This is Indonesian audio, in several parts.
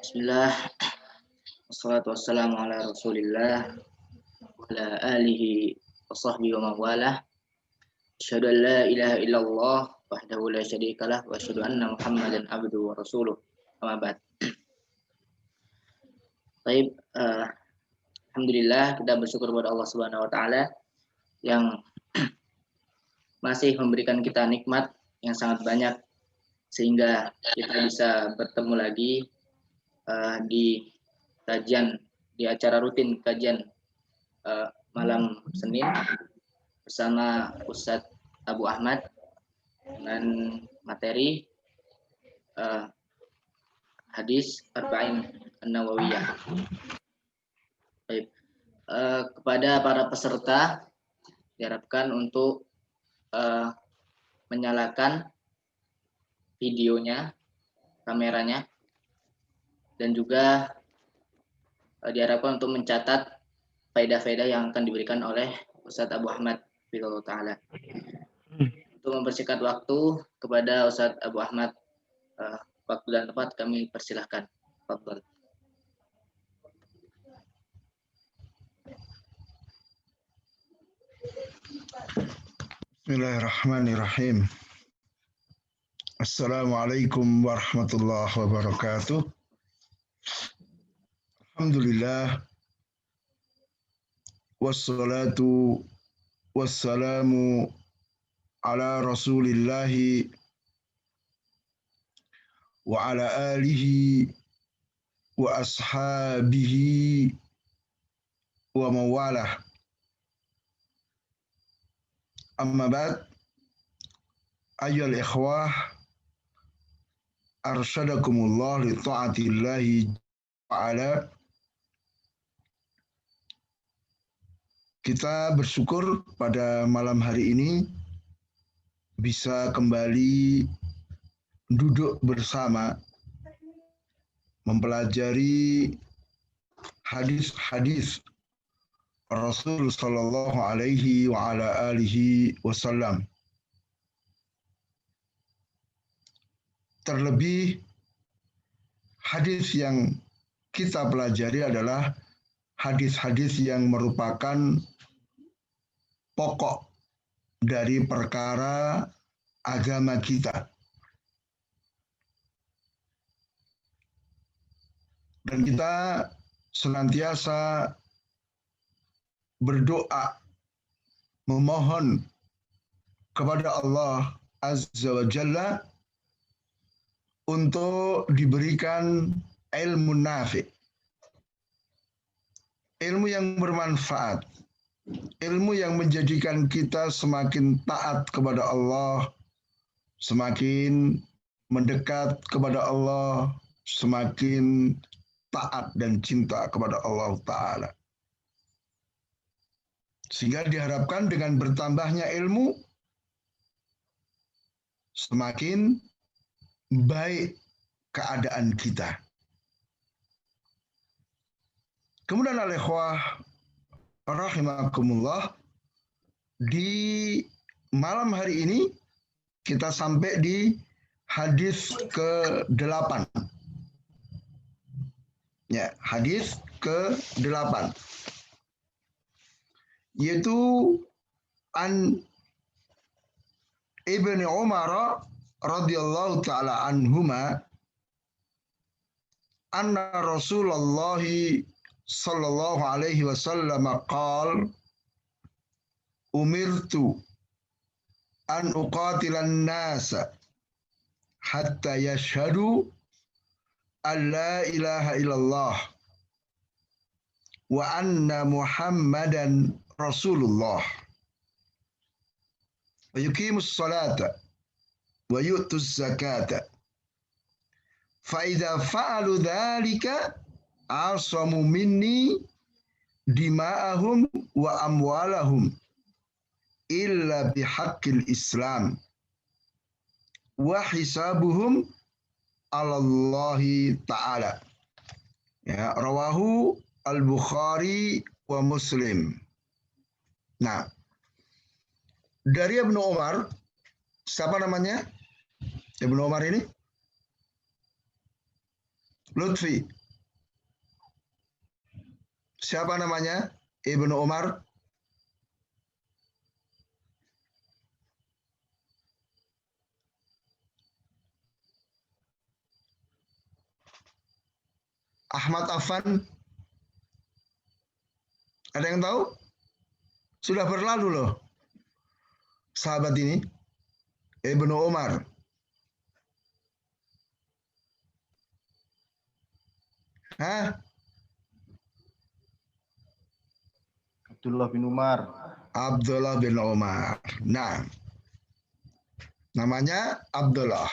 Bismillah, wassalatu wassalamu ala rasulillah wa ala alihi wa sahbihi wa mawalah. Asyhadu an la ilaha illallah wahdahu la syarikalah wa asyhadu anna Muhammadan abduhu wa rasuluh. Amma ba'd. Baik, alhamdulillah kita bersyukur kepada Allah Subhanahu wa taala yang masih memberikan kita nikmat yang sangat banyak sehingga kita bisa bertemu lagi di kajian, di acara rutin kajian malam Senin bersama Ustadz Abu Ahmad dengan materi hadis Arba'in An-Nawawiyah. Baik, kepada para peserta diharapkan untuk menyalakan videonya, kameranya, dan juga diharapkan untuk mencatat faedah-faedah yang akan diberikan oleh Ustadz Abu Ahmad Fidhullah Ta'ala. Untuk mempersingkat waktu kepada Ustadz Abu Ahmad, waktu dan tempat kami persilahkan. Fadhal. Bismillahirrahmanirrahim. Assalamualaikum warahmatullahi wabarakatuh. Alhamdulillah. Wassalatu wassalamu ala rasulillahi wa ala alihi wa ashabihi wa mawalah. Amma ba'd. Ayyuhal ikhwah, arsyadakumullah li ta'atillahi ta'ala. Kita bersyukur pada malam hari ini bisa kembali duduk bersama mempelajari hadis-hadis Rasul sallallahu alaihi wa ala alihi wasallam. Terlebih hadis yang kita pelajari adalah hadis-hadis yang merupakan pokok dari perkara agama kita. Dan kita senantiasa berdoa, memohon kepada Allah Azza wa Jalla untuk diberikan ilmu nafi', ilmu yang bermanfaat, ilmu yang menjadikan kita semakin taat kepada Allah, semakin mendekat kepada Allah, semakin taat dan cinta kepada Allah Ta'ala. Sehingga diharapkan dengan bertambahnya ilmu, semakin baik keadaan kita. Kemudian al-ikhwah rahimakumullah, di malam hari ini kita sampai di hadis ke-8. Ya, hadis ke-8. Yaitu an Ibnu Umar radhiyallahu ta'ala anhuma anna Rasulullah sallallahu alaihi wasallam qala umirtu an uqatilan nasa hatta yashhadu an la ilaha illallah wa anna Muhammadan Rasulullah wa yuqimus salata wa yu'tuz zakata fa idza fa'alu dzalika asamu minni dima'ahum wa amwalahum illa bihaqqil Islam wa hisabuhum 'ala Allah Ta'ala. Ya, rawahu Al-Bukhari wa Muslim. Nah, dari Ibnu Umar, siapa namanya? Ibnu Umar ini? Lutfi. Siapa namanya? Ibnu Umar. Ahmad Affan. Ada yang tahu? Sudah berlalu loh. Sahabat ini. Ibnu Umar. Hah? Abdullah bin Umar. Abdullah bin Umar. Nah, namanya Abdullah.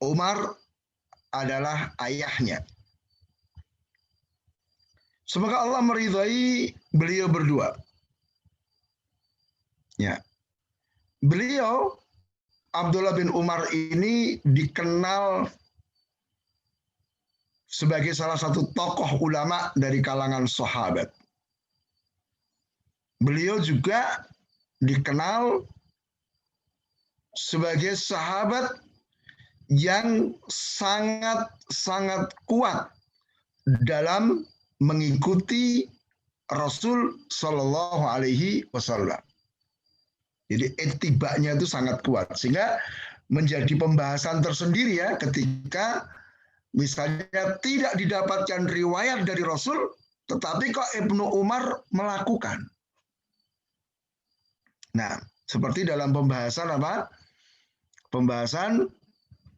Umar adalah ayahnya. Semoga Allah meridhai beliau berdua. Ya. Beliau Abdullah bin Umar ini dikenal sebagai salah satu tokoh ulama dari kalangan sahabat. Beliau juga dikenal sebagai sahabat yang sangat kuat dalam mengikuti Rasul Shallallahu Alaihi Wasallam. Jadi etibanya itu sangat kuat, sehingga menjadi pembahasan tersendiri ya ketika misalnya tidak didapatkan riwayat dari Rasul, tetapi kok Ibnu Umar melakukan. Nah, seperti dalam pembahasan apa? Pembahasan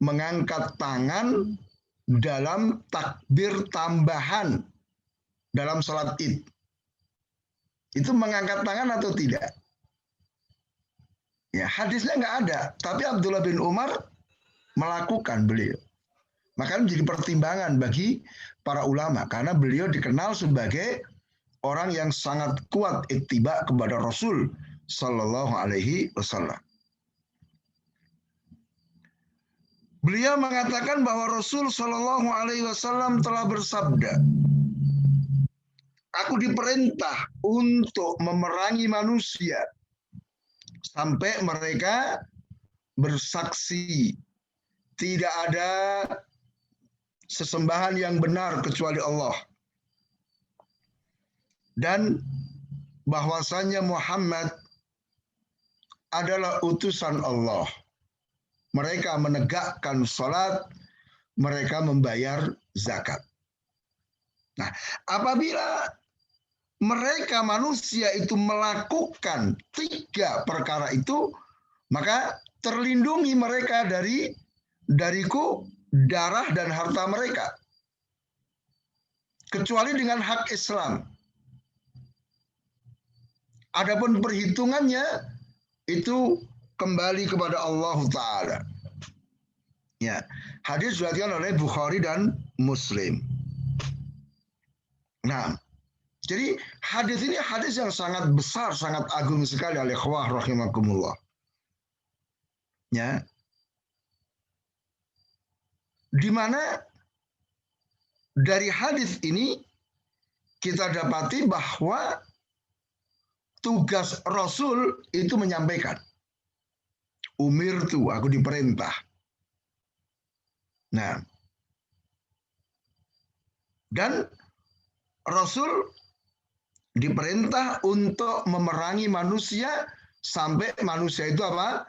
mengangkat tangan dalam takbir tambahan dalam sholat id. Itu mengangkat tangan atau tidak? Ya, hadisnya nggak ada, tapi Abdullah bin Umar melakukan beliau. Maka menjadi pertimbangan bagi para ulama karena beliau dikenal sebagai orang yang sangat kuat ittiba kepada Rasul Sallallahu Alaihi Wasallam. Beliau mengatakan bahwa Rasul Sallallahu Alaihi Wasallam telah bersabda, "Aku diperintah untuk memerangi manusia sampai mereka bersaksi tidak ada sesembahan yang benar kecuali Allah, dan bahwasanya Muhammad adalah utusan Allah. Mereka menegakkan salat, mereka membayar zakat." Nah, apabila mereka manusia itu melakukan 3 perkara itu, maka terlindungi mereka dariku darah dan harta mereka, kecuali dengan hak Islam. Adapun perhitungannya itu kembali kepada Allah Ta'ala. Ya, hadis diriwayatkan oleh Bukhari dan Muslim. Nah, jadi hadis ini hadis yang sangat besar, sangat agung sekali oleh ikhwah rahimakumullah. Ya. Di mana dari hadis ini kita dapati bahwa tugas Rasul itu menyampaikan. Umirtu, aku diperintah. Nah, dan Rasul diperintah untuk memerangi manusia sampai manusia itu apa?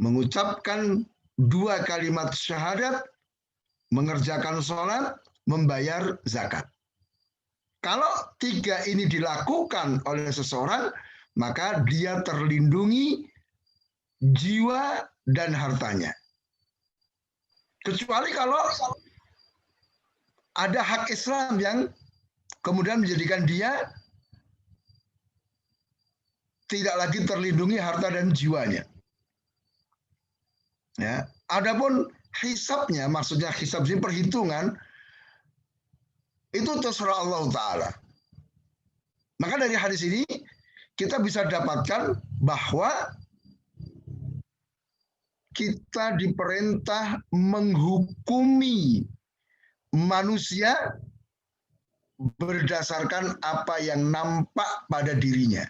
Mengucapkan 2 kalimat syahadat, mengerjakan sholat, membayar zakat. Kalau 3 ini dilakukan oleh seseorang, maka dia terlindungi jiwa dan hartanya. Kecuali kalau ada hak Islam yang kemudian menjadikan dia tidak lagi terlindungi harta dan jiwanya. Ya, adapun hisabnya, maksudnya hisab ini perhitungan, itu terserah Allah Ta'ala. Maka dari hadis ini kita bisa dapatkan bahwa kita diperintah menghukumi manusia berdasarkan apa yang nampak pada dirinya.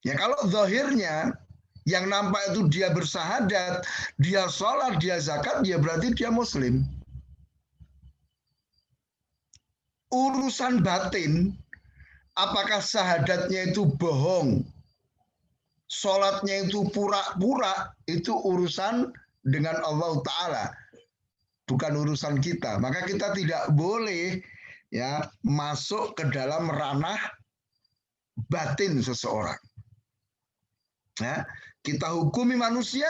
Ya, kalau zahirnya yang nampak itu dia bersahadat, dia sholat, dia zakat, ya berarti dia muslim. urusan batin, apakah syahadatnya itu bohong, sholatnya itu pura-pura, itu urusan dengan Allah Ta'ala, bukan urusan kita. Maka kita tidak boleh ya masuk ke dalam ranah batin seseorang. Ya, kita hukumi manusia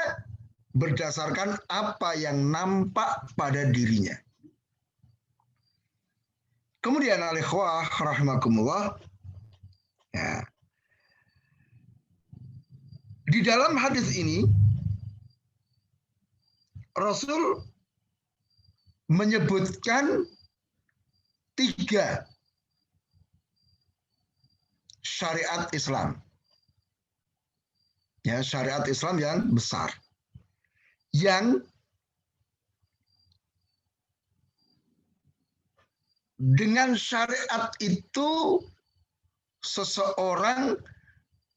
berdasarkan apa yang nampak pada dirinya. Kemudian al-ikhwah rahimakumullah, ya, di dalam hadis ini Rasul menyebutkan 3 syariat Islam. Ya, syariat Islam yang besar. Yang dengan syariat itu seseorang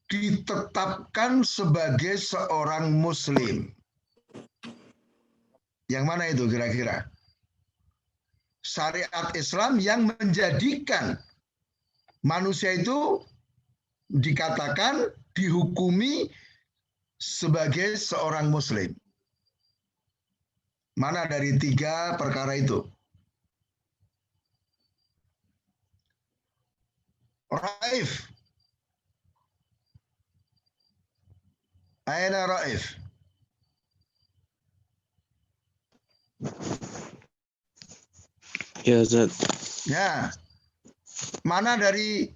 ditetapkan sebagai seorang muslim. Yang mana itu kira-kira? Syariat Islam yang menjadikan manusia itu dikatakan, dihukumi sebagai seorang muslim. Mana dari 3 perkara itu? Raif. Aina Raif? Ya, Ustaz. Ya. Mana dari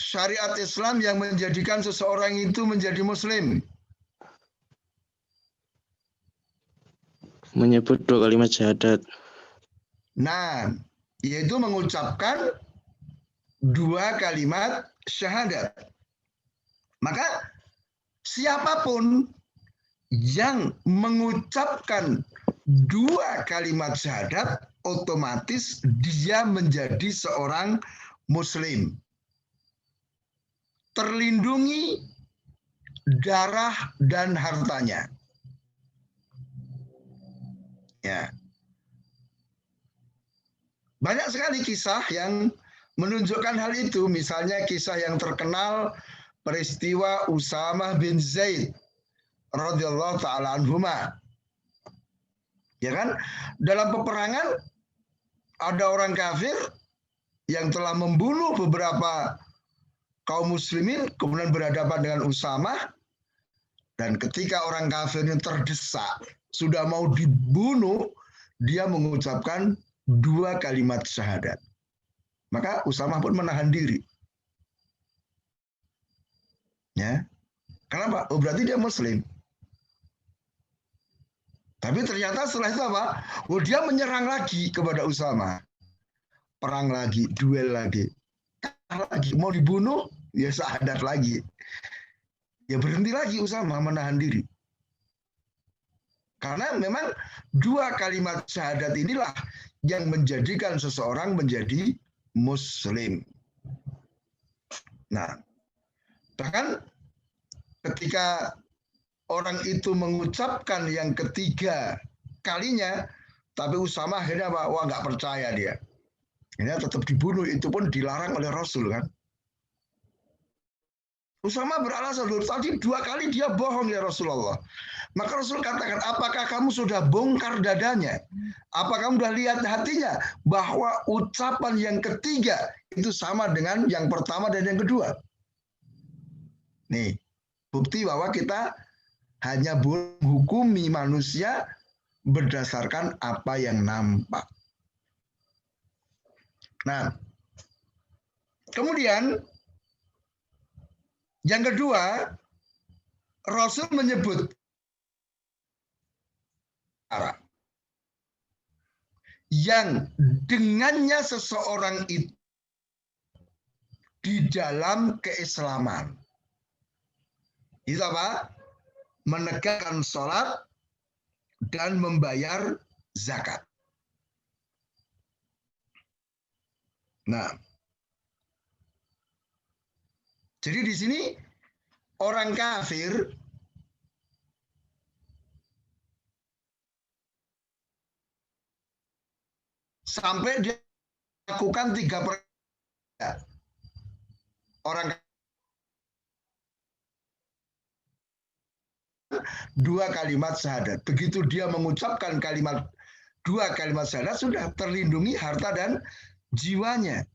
syariat Islam yang menjadikan seseorang itu menjadi muslim? Menyebut 2 kalimat syahadat. Nah, yaitu mengucapkan 2 kalimat syahadat. Maka siapapun yang mengucapkan 2 kalimat syahadat, otomatis dia menjadi seorang muslim. Terlindungi darah dan hartanya. Ya. Banyak sekali kisah yang menunjukkan hal itu. Misalnya kisah yang terkenal peristiwa Usamah bin Zaid radhiyallahu taala anhuma. Ya kan? Dalam peperangan ada orang kafir yang telah membunuh beberapa kaum muslimin, kemudian berhadapan dengan Usamah, dan ketika orang kafir ini terdesak, sudah mau dibunuh, dia mengucapkan 2 kalimat syahadat. Maka Usamah pun menahan diri. Ya. Kenapa? Oh, berarti dia muslim. Tapi ternyata setelah itu apa? Oh, dia menyerang lagi kepada Usamah. Perang lagi, duel lagi. Lagi mau dibunuh, ya syahadat lagi. Ya berhenti lagi Usamah menahan diri. Karena memang 2 kalimat syahadat inilah yang menjadikan seseorang menjadi muslim. Nah, bahkan ketika orang itu mengucapkan yang ketiga kalinya, tapi Usamah akhirnya apa? Wah, nggak percaya dia. Ini tetap dibunuh, itu pun dilarang oleh Rasul kan. Usamah beralasan, tadi 2 kali dia bohong ya Rasulullah. Maka Rasul katakan, apakah kamu sudah bongkar dadanya? Apakah kamu sudah lihat hatinya? Bahwa ucapan yang ketiga itu sama dengan yang pertama dan yang kedua. Nih, bukti bahwa kita hanya boleh menghukumi manusia berdasarkan apa yang nampak. Nah, kemudian yang kedua, Rasul menyebut yang dengannya seseorang itu di dalam keislaman. Itu apa? Menegakkan sholat dan membayar zakat. Nah, jadi di sini orang kafir sampai dia melakukan 3 perkara. Orang 2 kalimat syahadat. Begitu dia mengucapkan 2 kalimat syahadat, sudah terlindungi harta dan jiwanya.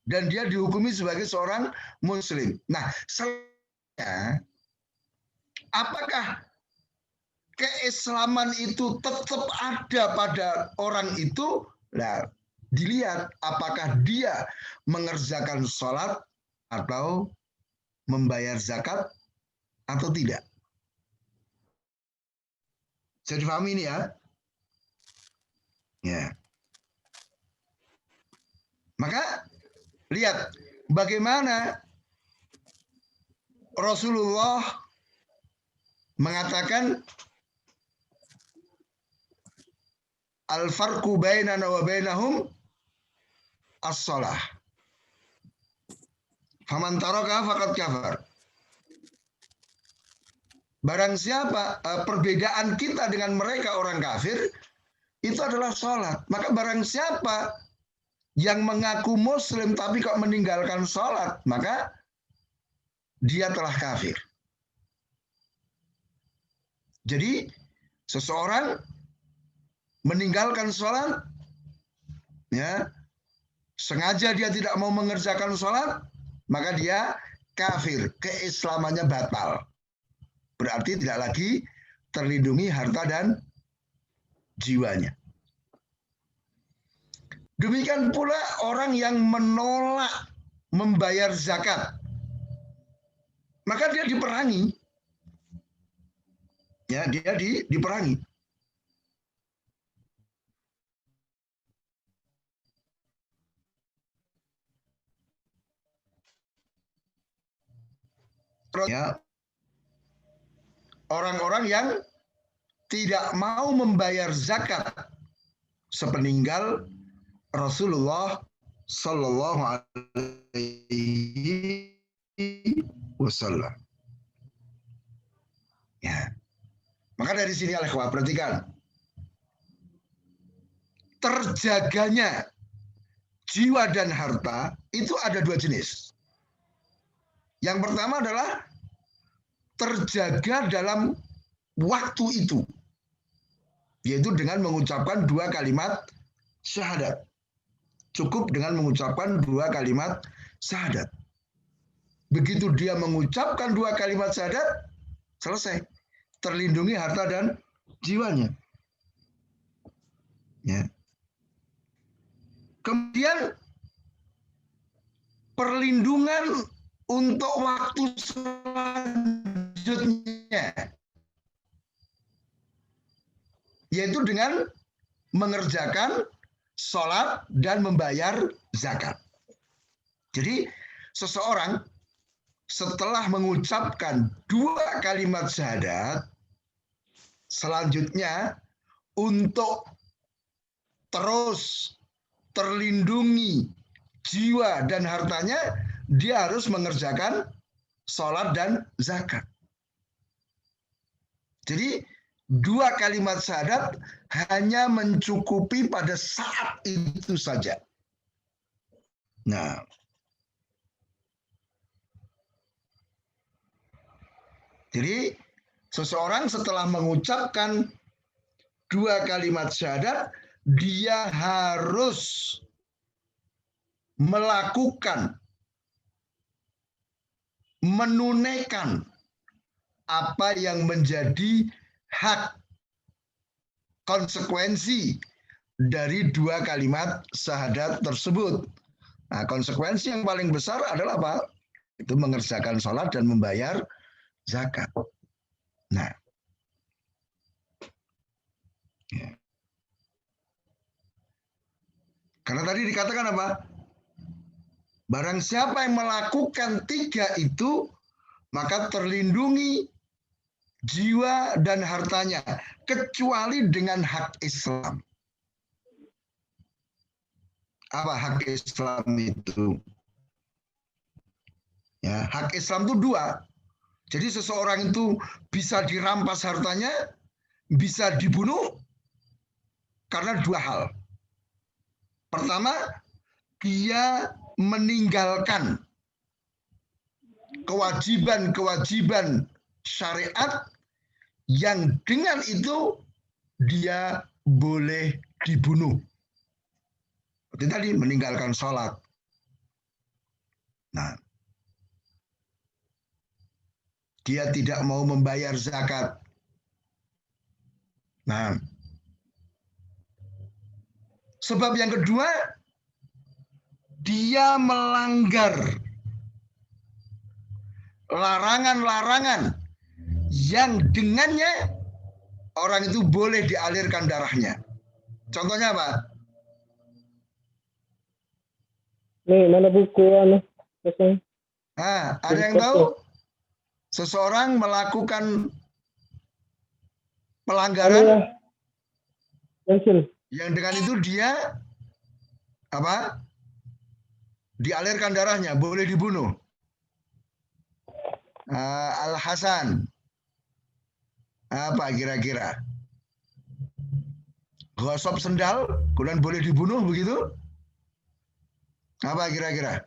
Dan dia dihukumi sebagai seorang muslim. Nah, selanjutnya, apakah keislaman itu tetap ada pada orang itu? Nah, dilihat apakah dia mengerjakan sholat atau membayar zakat atau tidak. Bisa dipahami ini ya? Ya. Maka lihat bagaimana Rasulullah mengatakan al-farqu bainana wa bainahum as-shalah. Faman taraka faqad kafar. Barang siapa perbedaan kita dengan mereka orang kafir itu adalah sholat. Maka barang siapa yang mengaku muslim tapi kok meninggalkan sholat, maka dia telah kafir. Jadi seseorang meninggalkan sholat, ya, sengaja dia tidak mau mengerjakan sholat, maka dia kafir, keislamannya batal. Berarti tidak lagi terlindungi harta dan jiwanya. Demikian pula orang yang menolak membayar zakat, maka dia diperangi. Ya, dia diperangi. Ya, orang-orang yang tidak mau membayar zakat sepeninggal Rasulullah Sallallahu Alaihi Wasallam. Ya, maka dari sini ikhwah perhatikan, terjaganya jiwa dan harta itu ada 2 jenis. Yang pertama adalah terjaga dalam waktu itu, yaitu dengan mengucapkan 2 kalimat syahadat. Cukup dengan mengucapkan 2 kalimat syahadat. Begitu dia mengucapkan 2 kalimat syahadat, selesai. Terlindungi harta dan jiwanya. Ya. Kemudian perlindungan untuk waktu selanjutnya, yaitu dengan mengerjakan sholat dan membayar zakat. Jadi seseorang setelah mengucapkan 2 kalimat syahadat, selanjutnya untuk terus terlindungi jiwa dan hartanya, dia harus mengerjakan sholat dan zakat. Jadi 2 kalimat syahadat hanya mencukupi pada saat itu saja. Nah, jadi seseorang setelah mengucapkan 2 kalimat syahadat, dia harus melakukan, menunaikan apa yang menjadi hak, konsekuensi dari 2 kalimat syahadat tersebut. Nah, konsekuensi yang paling besar adalah apa? Itu mengerjakan sholat dan membayar zakat. Nah, ya. Karena tadi dikatakan apa? Barang siapa yang melakukan 3 itu, maka terlindungi jiwa dan hartanya, kecuali dengan hak Islam. Apa hak Islam itu? Ya, hak Islam itu 2. Jadi seseorang itu bisa dirampas hartanya, bisa dibunuh karena 2 hal. Pertama, dia meninggalkan kewajiban-kewajiban syariat yang dengan itu dia boleh dibunuh. Seperti tadi meninggalkan sholat. Nah, dia tidak mau membayar zakat. Nah, sebab yang kedua, dia melanggar larangan-larangan yang dengannya orang itu boleh dialirkan darahnya. Contohnya apa? Nih, mana buku anu? Kosong. Nah, ada yang tahu? Seseorang melakukan pelanggaran Anu ya. Pensil. yang dengan itu dia apa? Dialirkan darahnya, boleh dibunuh. Al-Hasan. Apa kira-kira? Gosok sendal, kemudian boleh dibunuh begitu? Apa kira-kira?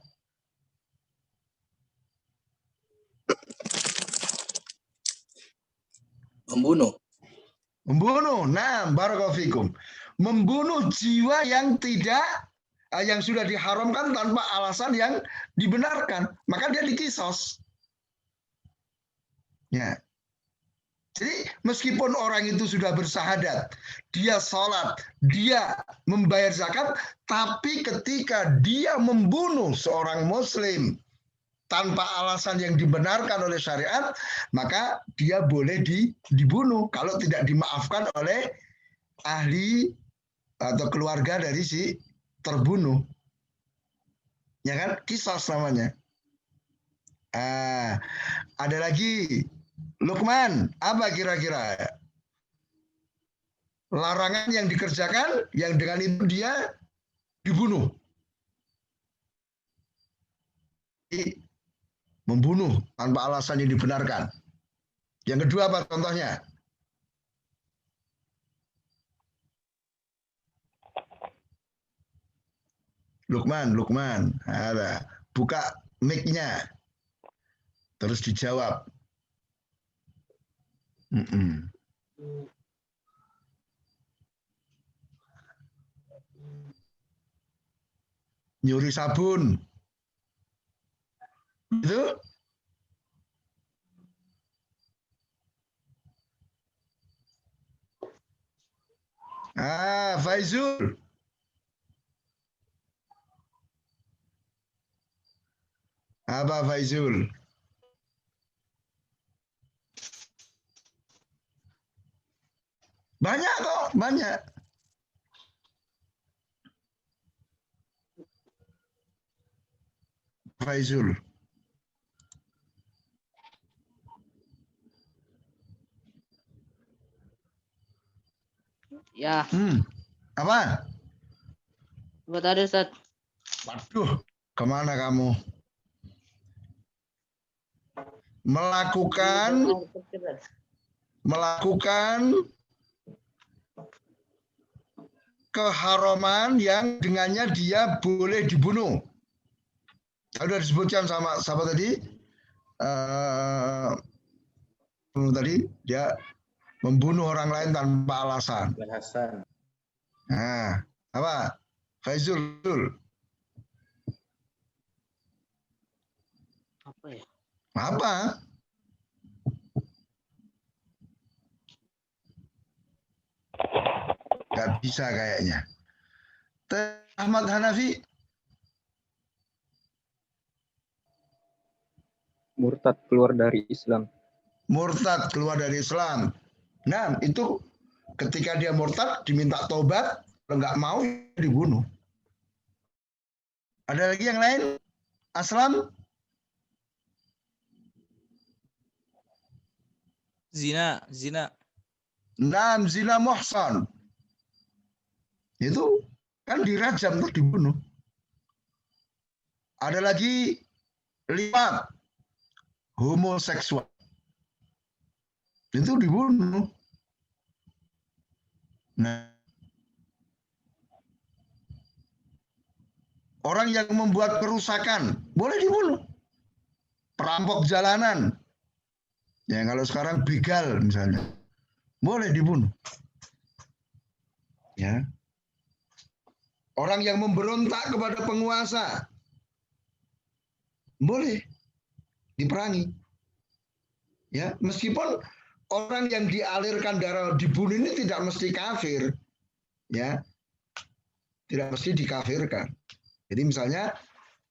Membunuh. Membunuh. Nah, barakallahu fikum. Membunuh jiwa yang tidak yang sudah diharamkan tanpa alasan yang dibenarkan, maka dia dikisos. Ya. Jadi meskipun orang itu sudah bersahadat, dia sholat, dia membayar zakat, tapi ketika dia membunuh seorang muslim tanpa alasan yang dibenarkan oleh syariat, maka dia boleh dibunuh kalau tidak dimaafkan oleh ahli atau keluarga dari si terbunuh. Ya kan? Kisos namanya. Ada lagi Lukman, apa kira-kira larangan yang dikerjakan yang dengan itu dia dibunuh? Membunuh tanpa alasan yang dibenarkan. Yang kedua apa contohnya? Lukman, ada. Buka mic-nya, terus dijawab. Nyuri sabun. Itu? Faizul. Apa Faizul? Banyak kok, banyak. Faizul. Ya, Apa? buat ada Ustaz. Waduh, kemana kamu? Melakukan keharaman yang dengannya dia boleh dibunuh. Sudah disebutkan sama sahabat tadi. Tadi dia membunuh orang lain tanpa alasan. Nah, apa? Faizul. Apa ya? Apa? Gak bisa kayaknya. Ahmad Hanafi. Murtad keluar dari Islam. Murtad keluar dari Islam. Nah, itu ketika dia murtad diminta tobat, kalau nggak mau dibunuh. Ada lagi yang lain? Aslam? Zina. Nah, zina muhsan. Itu kan dirajam untuk dibunuh. Ada lagi liwat, homoseksual. Itu dibunuh. Nah, Orang yang membuat kerusakan boleh dibunuh. Perampok jalanan, ya kalau sekarang begal misalnya, boleh dibunuh. Ya. Orang yang memberontak kepada penguasa, boleh diperangi. Ya, meskipun orang yang dialirkan darah dibunuh ini tidak mesti kafir, ya, tidak mesti dikafirkan. Jadi misalnya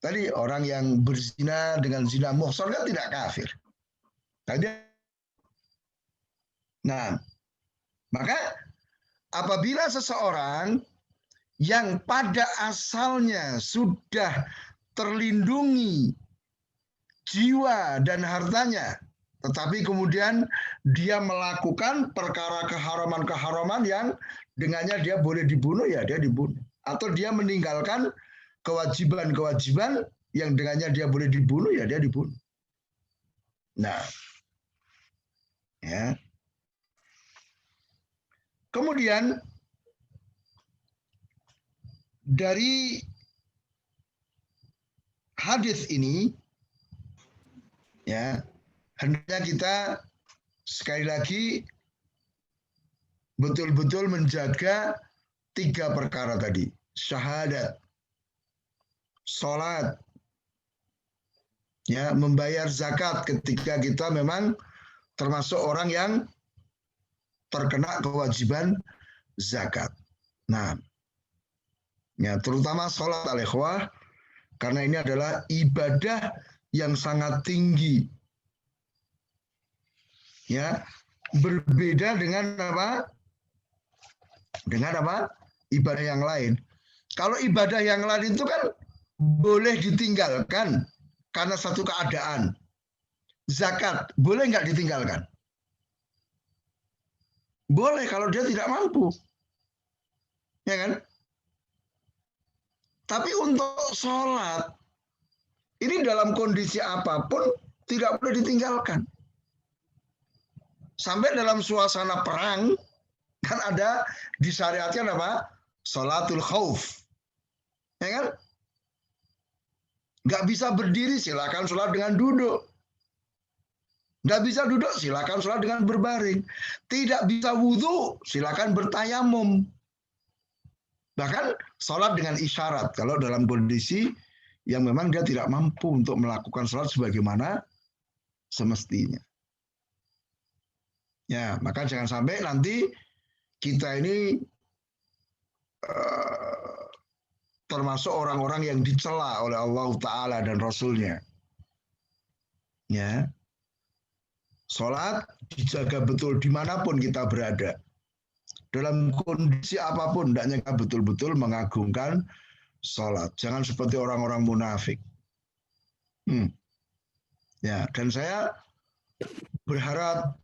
tadi orang yang berzina dengan zina muhsan kan tidak kafir. Nah, maka apabila seseorang yang pada asalnya sudah terlindungi jiwa dan hartanya, tetapi kemudian dia melakukan perkara keharaman-keharaman yang dengannya dia boleh dibunuh, ya dia dibunuh. Atau dia meninggalkan kewajiban-kewajiban yang dengannya dia boleh dibunuh, ya dia dibunuh. Nah, ya. Kemudian dari hadis ini, ya, hendaknya kita sekali lagi betul-betul menjaga 3 perkara tadi. Syahadat, sholat, ya, membayar zakat ketika kita memang termasuk orang yang terkena kewajiban zakat. Nah, ya, terutama sholat al-ikhwah, karena ini adalah ibadah yang sangat tinggi. Ya, berbeda dengan apa? Dengan apa? Ibadah yang lain. Kalau ibadah yang lain itu kan boleh ditinggalkan karena satu keadaan. Zakat boleh nggak ditinggalkan? Boleh kalau dia tidak mampu. Ya kan? Tapi untuk sholat, ini dalam kondisi apapun tidak boleh ditinggalkan. Sampai dalam suasana perang, kan ada disyariatkan apa? Sholatul khauf. Ya kan? Nggak bisa berdiri, silakan sholat dengan duduk. Nggak bisa duduk, silakan sholat dengan berbaring. Tidak bisa wudhu, silakan bertayamum. Bahkan sholat dengan isyarat, kalau dalam kondisi yang memang dia tidak mampu untuk melakukan sholat sebagaimana semestinya. Ya, maka jangan sampai nanti kita ini termasuk orang-orang yang dicela oleh Allah Ta'ala dan Rasulnya. Ya, sholat dijaga betul dimanapun kita berada. Dalam kondisi apapun, hendaknya kita betul-betul mengagungkan sholat. Jangan seperti orang-orang munafik. Ya, dan saya berharap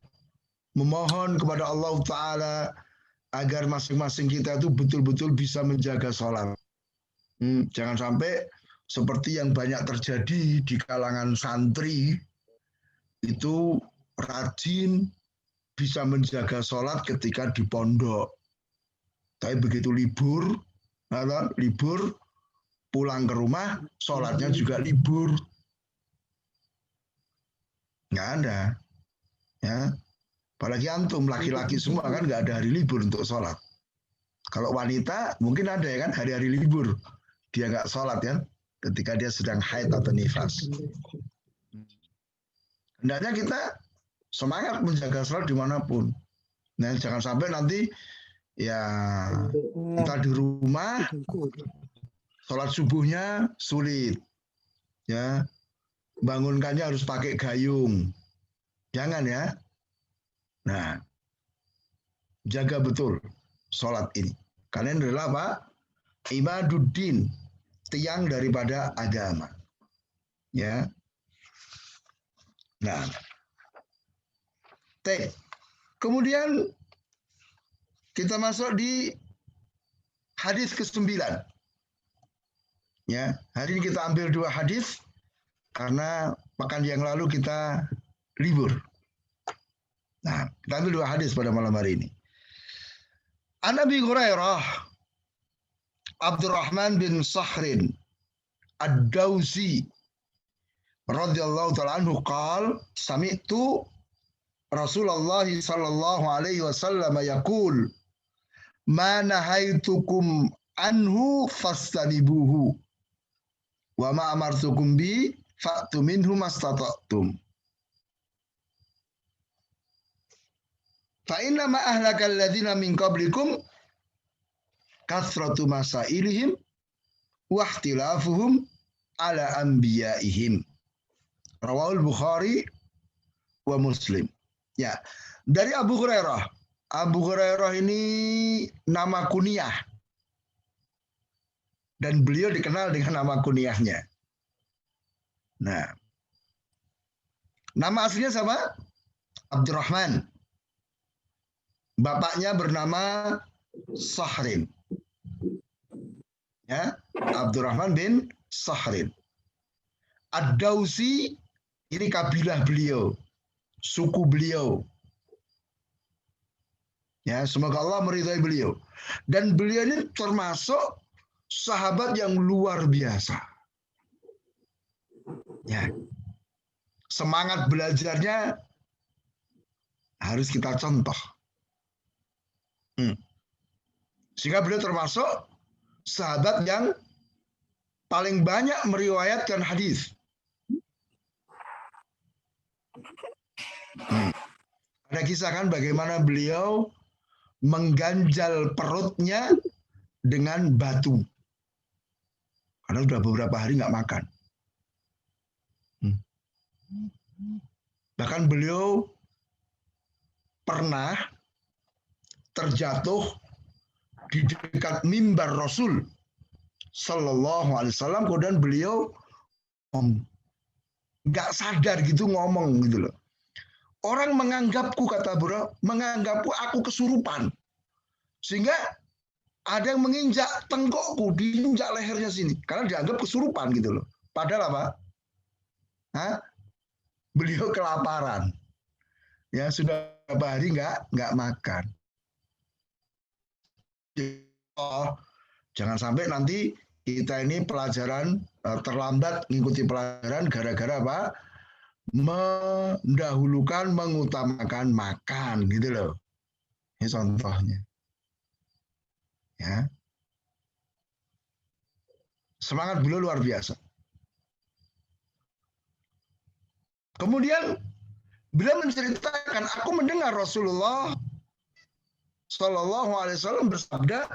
memohon kepada Allah Ta'ala agar masing-masing kita itu betul-betul bisa menjaga sholat. Jangan sampai seperti yang banyak terjadi di kalangan santri, itu rajin bisa menjaga sholat ketika di pondok. Tapi begitu libur pulang ke rumah, sholatnya juga libur. Nggak ada. Ya. Apalagi antum, laki-laki semua kan nggak ada hari libur untuk sholat. Kalau wanita mungkin ada ya kan hari-hari libur. Dia nggak sholat ya ketika dia sedang haid atau nifas. Hendaknya kita semangat menjaga sholat dimanapun. Nah, jangan sampai nanti ya kita di rumah sholat subuhnya sulit, ya bangunkannya harus pakai gayung, jangan ya. Nah, jaga betul sholat ini, karena ini adalah apa? Imaduddin, tiang daripada agama, ya. Nah. Kemudian kita masuk di hadis ke-9. Ya, hari ini kita ambil 2 hadis karena pekan yang lalu kita libur. Nah, kita ambil 2 hadis pada malam hari ini. An Abi Hurairah, Abdurrahman bin Sakhrin Ad-Dausi radhiyallahu ta'ala anhu qala sami'tu Rasulullah sallallahu alaihi wasallam yaqul ma nahaitukum anhu fastanibuhu wa ma amartukum bi fa'tu minhu mastata'tum. Fa inna ma ahlakal ladzina min qablikum kathratu masailihim wa ikhtilafuhum ala anbiya'ihim. Rawahul Bukhari wa Muslim. Ya, dari Abu Hurairah. Abu Hurairah ini nama kunyah. Dan beliau dikenal dengan nama kunyahnya. Nah, nama aslinya sama? Abdurrahman. Bapaknya bernama Sahrin. Ya, Abdurrahman bin Sahrin. Ad-Dausi ini kabilah beliau, suku beliau. Ya, semoga Allah meridhai beliau. Dan beliau ini termasuk sahabat yang luar biasa. Ya. Semangat belajarnya harus kita contoh. Sehingga beliau termasuk sahabat yang paling banyak meriwayatkan hadis. Ada kisah kan bagaimana beliau mengganjal perutnya dengan batu. Karena sudah beberapa hari nggak makan. Bahkan beliau pernah terjatuh di dekat mimbar Rasul Sallallahu Alaihi Wasallam, kemudian beliau nggak sadar gitu ngomong gitu loh. Orang menganggapku, kata beliau, menganggapku aku kesurupan, sehingga ada yang menginjak tengkokku, diinjak lehernya sini, karena dianggap kesurupan gitu loh. Padahal apa? Beliau kelaparan, ya sudah beberapa hari nggak makan. Oh, jangan sampai nanti kita ini pelajaran terlambat mengikuti pelajaran gara-gara apa? Mendahulukan, mengutamakan makan gitu loh. Ini contohnya. Ya. Semangat beliau luar biasa. Kemudian beliau menceritakan, aku mendengar Rasulullah Shallallahu Alaihi Wasallam bersabda,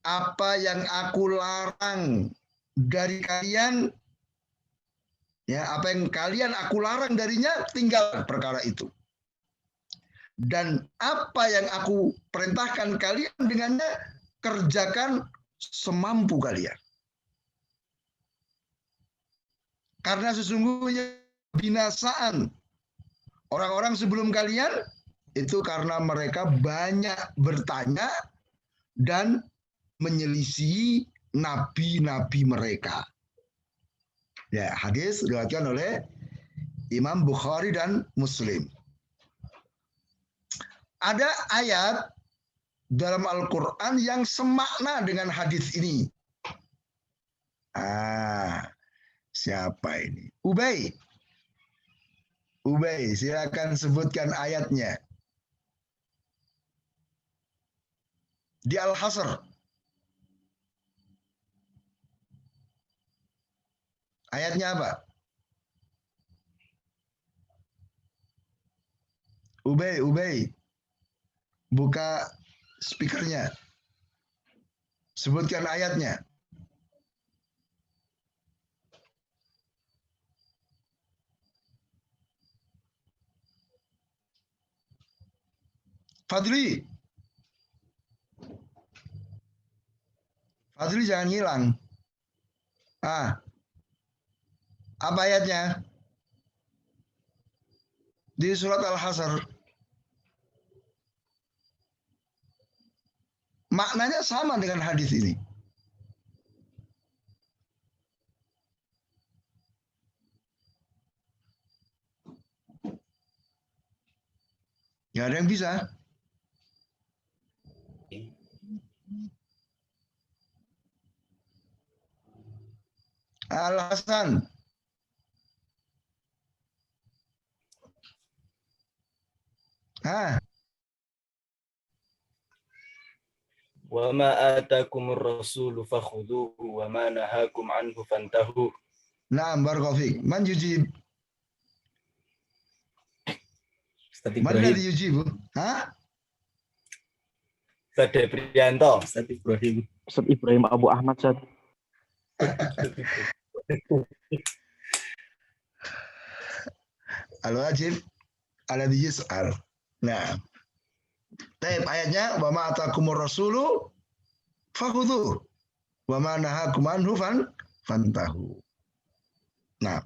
apa yang aku larang dari kalian, ya, apa yang kalian aku larang darinya, tinggal perkara itu. Dan apa yang aku perintahkan kalian dengannya, kerjakan semampu kalian. Karena sesungguhnya binasaan orang-orang sebelum kalian itu karena mereka banyak bertanya dan menyelisihi nabi-nabi mereka. Ya, hadis diriwayatkan oleh Imam Bukhari dan Muslim. Ada ayat dalam Al-Quran yang semakna dengan hadis ini. Siapa ini? Ubay. Ubay, silakan sebutkan ayatnya. Di Al-Hasr. Ayatnya apa? Ubay. Buka speakernya. Sebutkan ayatnya. Fadli jangan hilang. Apa ayatnya? Di surat Al-Hasr. Maknanya sama dengan hadis ini. Gak ada yang bisa. Al-Hasan. وما آتاكم الرسول فخذوه وما نهاكم عنه فانتهوا. Naam, barakallahu fiik. Man yujib? Ustaz Man Ibrahim. ladzi yujibu? Ustaz Deprianto. Ustaz Ibrahim. Ustaz Ibrahim Abu Ahmad, Ustaz. Al-wajib alladzi yus'al. Nah. Taib ayatnya wa ma atakumur rasulu fakhudhu wa ma nahakum anhu fantahu. Nah.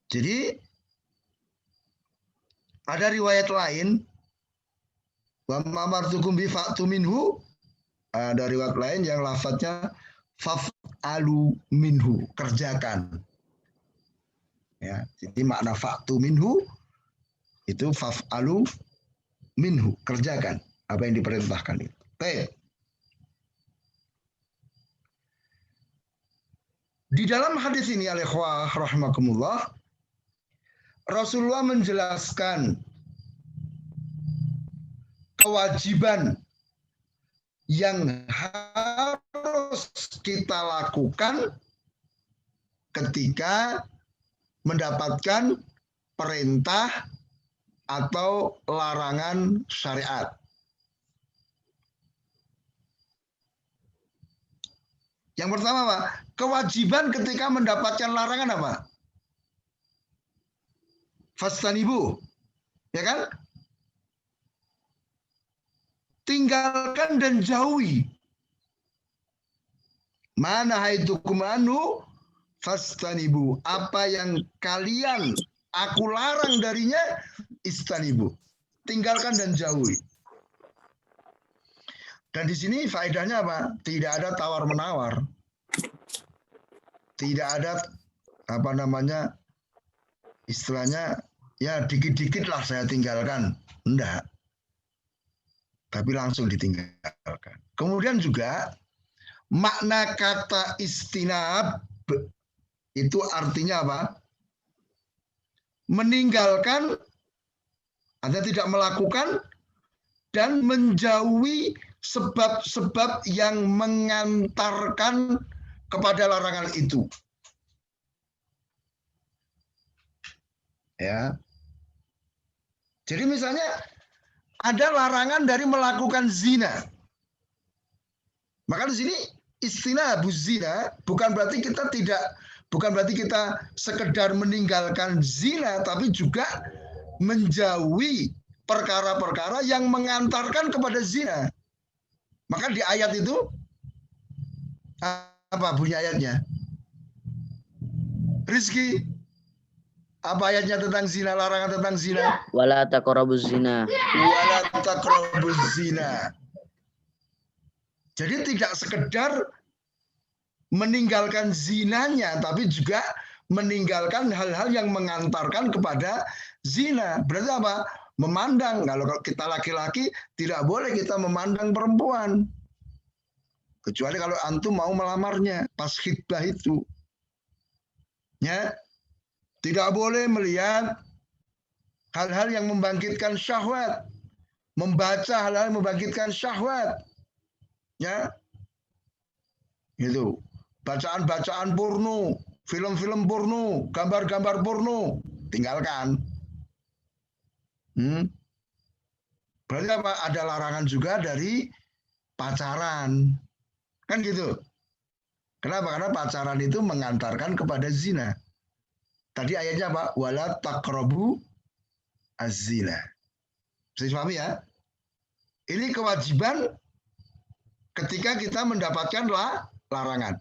Jadi ada riwayat lain wa ma amartukum bi fa'tu minhu, ada riwayat lain yang lafadznya faf'alu minhu, kerjakan. Ya, jadi makna fa'tu minhu itu faf'alu minhu, kerjakan apa yang diperintahkan itu. Baik. Di dalam hadis ini al-ikhwah rahimakumullah, Rasulullah menjelaskan kewajiban yang harus kita lakukan ketika mendapatkan perintah atau larangan syariat. Yang pertama Pak, kewajiban ketika mendapatkan larangan apa? Fastanibu, ya kan? Tinggalkan dan jauhi. Mana haitukum anhu fastanibu. Apa yang kalian aku larang darinya, istanibu. Tinggalkan dan jauhi. Dan di sini faedahnya apa? Tidak ada tawar-menawar. Tidak ada apa namanya, istilahnya ya dikit-dikit lah saya tinggalkan. Enggak. Tapi langsung ditinggalkan. Kemudian juga makna kata istinab itu artinya apa? Meninggalkan, Anda tidak melakukan, dan menjauhi sebab-sebab yang mengantarkan kepada larangan itu. Ya. Jadi misalnya ada larangan dari melakukan zina. Maka di sini istinabuz zina bukan berarti kita sekedar meninggalkan zina, tapi juga menjauhi perkara-perkara yang mengantarkan kepada zina. Maka di ayat itu apa bunyi ayatnya? Rizki, apa ayatnya tentang zina, larangan tentang zina? Wala taqrabuz zina. Wala taqrabuz zina. Jadi tidak sekedar meninggalkan zinanya, tapi juga meninggalkan hal-hal yang mengantarkan kepada zina. Berarti apa? Memandang. Kalau kita laki-laki, tidak boleh kita memandang perempuan. Kecuali kalau antum mau melamarnya pas khitbah itu. Ya. Tidak boleh melihat hal-hal yang membangkitkan syahwat. Membaca hal-hal yang membangkitkan syahwat. Ya. Itu. Bacaan-bacaan porno, film-film porno, gambar-gambar porno, tinggalkan. Berarti apa? Ada larangan juga dari pacaran. Kan gitu. Kenapa? Karena pacaran itu mengantarkan kepada zina. Tadi ayatnya apa? Wala taqrabu az-zina. Bisa dipahami ya? Ini kewajiban ketika kita mendapatkan larangan.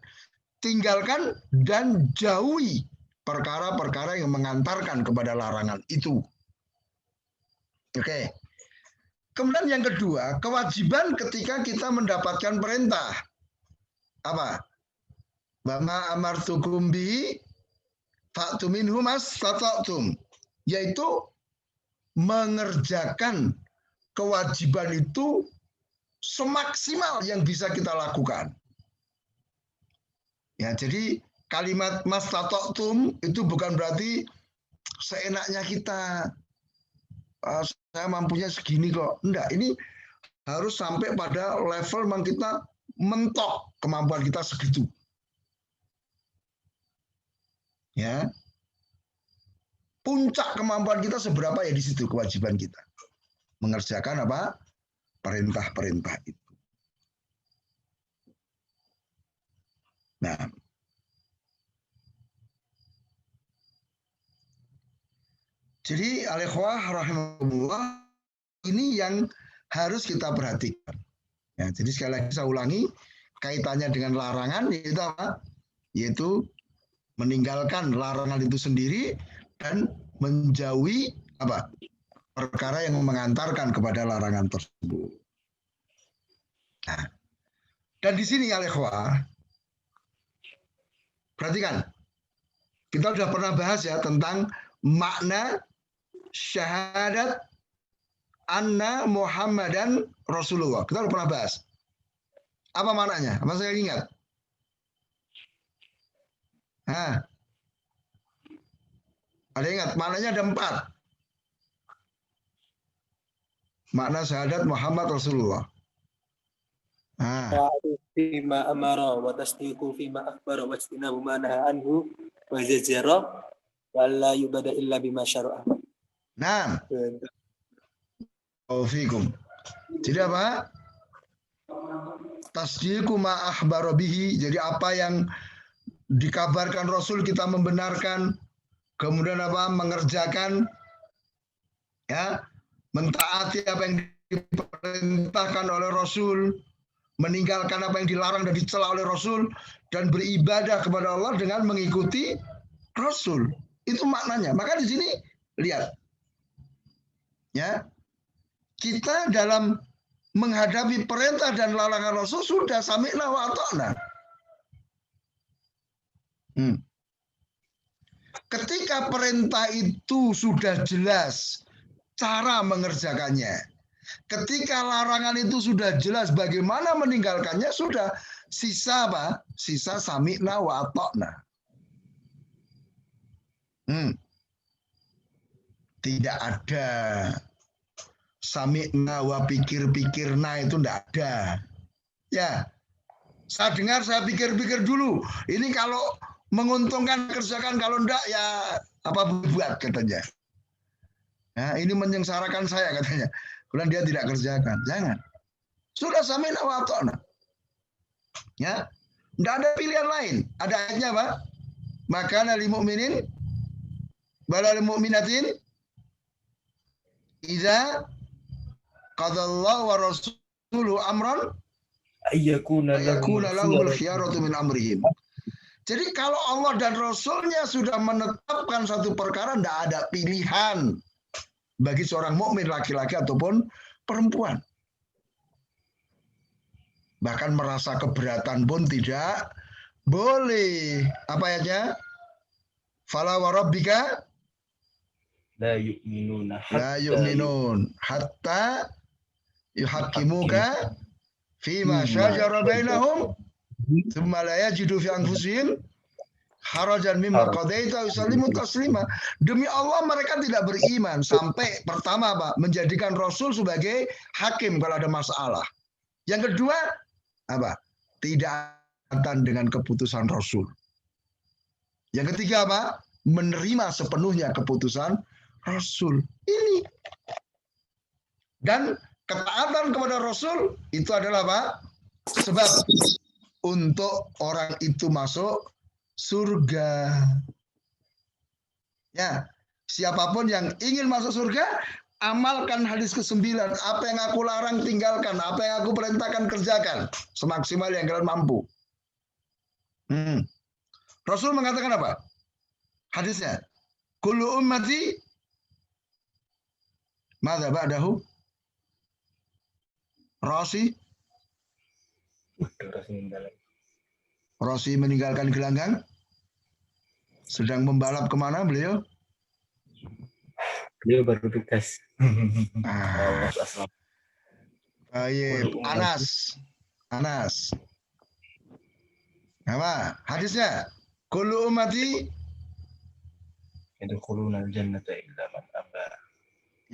Tinggalkan dan jauhi perkara-perkara yang mengantarkan kepada larangan itu. Oke. Kemudian yang kedua, kewajiban ketika kita mendapatkan perintah. Apa? Wa ma amartukum bihi fa'tu minhu mastata'tum. Yaitu mengerjakan kewajiban itu semaksimal yang bisa kita lakukan. Ya, jadi kalimat mastata'tum itu bukan berarti seenaknya kita. Saya mampunya segini kok. Enggak, ini harus sampai pada level memang kita mentok kemampuan kita segitu. Ya. Puncak kemampuan kita seberapa ya di situ kewajiban kita. Mengerjakan apa? Perintah-perintah itu. Nah, jadi al-ikhwah rahimahullah ini yang harus kita perhatikan. Ya, jadi sekali lagi saya ulangi kaitannya dengan larangan yaitu apa? Yaitu meninggalkan larangan itu sendiri dan menjauhi apa? Perkara yang mengantarkan kepada larangan tersebut. Nah, dan di sini al-ikhwah perhatikan, kita sudah pernah bahas ya tentang makna syahadat anna Muhammadan Rasulullah. Kita sudah pernah bahas. Apa maknanya? Apa saya ingat? Nah, ada ingat? Maknanya ada 4. Makna syahadat Muhammad Rasulullah. Nah, فيما أمر وتصديق فيما أخبر واجتناب ما نهى عنه وزجر ولا يبدأ إلا بما شرع. nah, Fikum. Jadi apa? Tasdiqu ma akhbara bihi. Jadi apa yang dikabarkan Rasul kita membenarkan, kemudian apa? Mengerjakan, ya, mentaati apa yang diperintahkan oleh Rasul, meninggalkan apa yang dilarang dan dicela oleh Rasul, dan beribadah kepada Allah dengan mengikuti Rasul. Itu maknanya. Maka di sini lihat, ya, kita dalam menghadapi perintah dan larangan Rasul sudah sami'na wa ata'na. Ketika perintah itu sudah jelas cara mengerjakannya, ketika larangan itu sudah jelas bagaimana meninggalkannya, sudah sisa apa? Sisa sami'na wa ata'na. Tidak ada sami'na wa pikir-pikirna, itu tidak ada. Ya, saya dengar, saya pikir-pikir dulu. Ini kalau menguntungkan kerjakan, kalau enggak ya apa buat katanya. Nah, ini menyengsarakan saya katanya. Kemudian dia tidak kerjakan. Jangan. Sudah sami'na wa ata'na. Ya, enggak ada pilihan lain. Ada ayatnya apa? Maka lil mu'minin wala lil mu'minatin idza qadallahu wa rasuluhu amran Ayyakuna lahumul khiyaratu min amrihim. Jadi kalau Allah dan Rasulnya sudah menetapkan satu perkara, tidak ada pilihan bagi seorang mukmin laki-laki ataupun perempuan. Bahkan merasa keberatan pun tidak boleh. Apa ayatnya? Fala wa rabbika la yu'minuna hatta yuhaqqimuka fima syajara bainahum thumma la yajidu fi anfusihim harajan mimma qadaita wa yusallimu taslima. Demi Allah mereka tidak beriman sampai pertama apa? Menjadikan Rasul sebagai hakim kalau ada masalah. Yang kedua apa? Tidak taat dengan keputusan Rasul. Yang ketiga apa? Menerima sepenuhnya keputusan Rasul. Ini. Dan ketaatan kepada Rasul itu adalah apa? Sebab untuk orang itu masuk surga. Ya, siapapun yang ingin masuk surga, amalkan hadis ke-9. Apa yang aku larang tinggalkan, apa yang aku perintahkan kerjakan, semaksimal yang kalian mampu. Rasul mengatakan apa? Hadisnya, kullu ummati madza ba'dahu? Rosi meninggalkan gelanggang. Sedang membalap kemana beliau? Beliau bertugas. Baik, Anas. Apa? Hadisnya. Kullu ummati Yadkhuluna al-jannata illa man aba.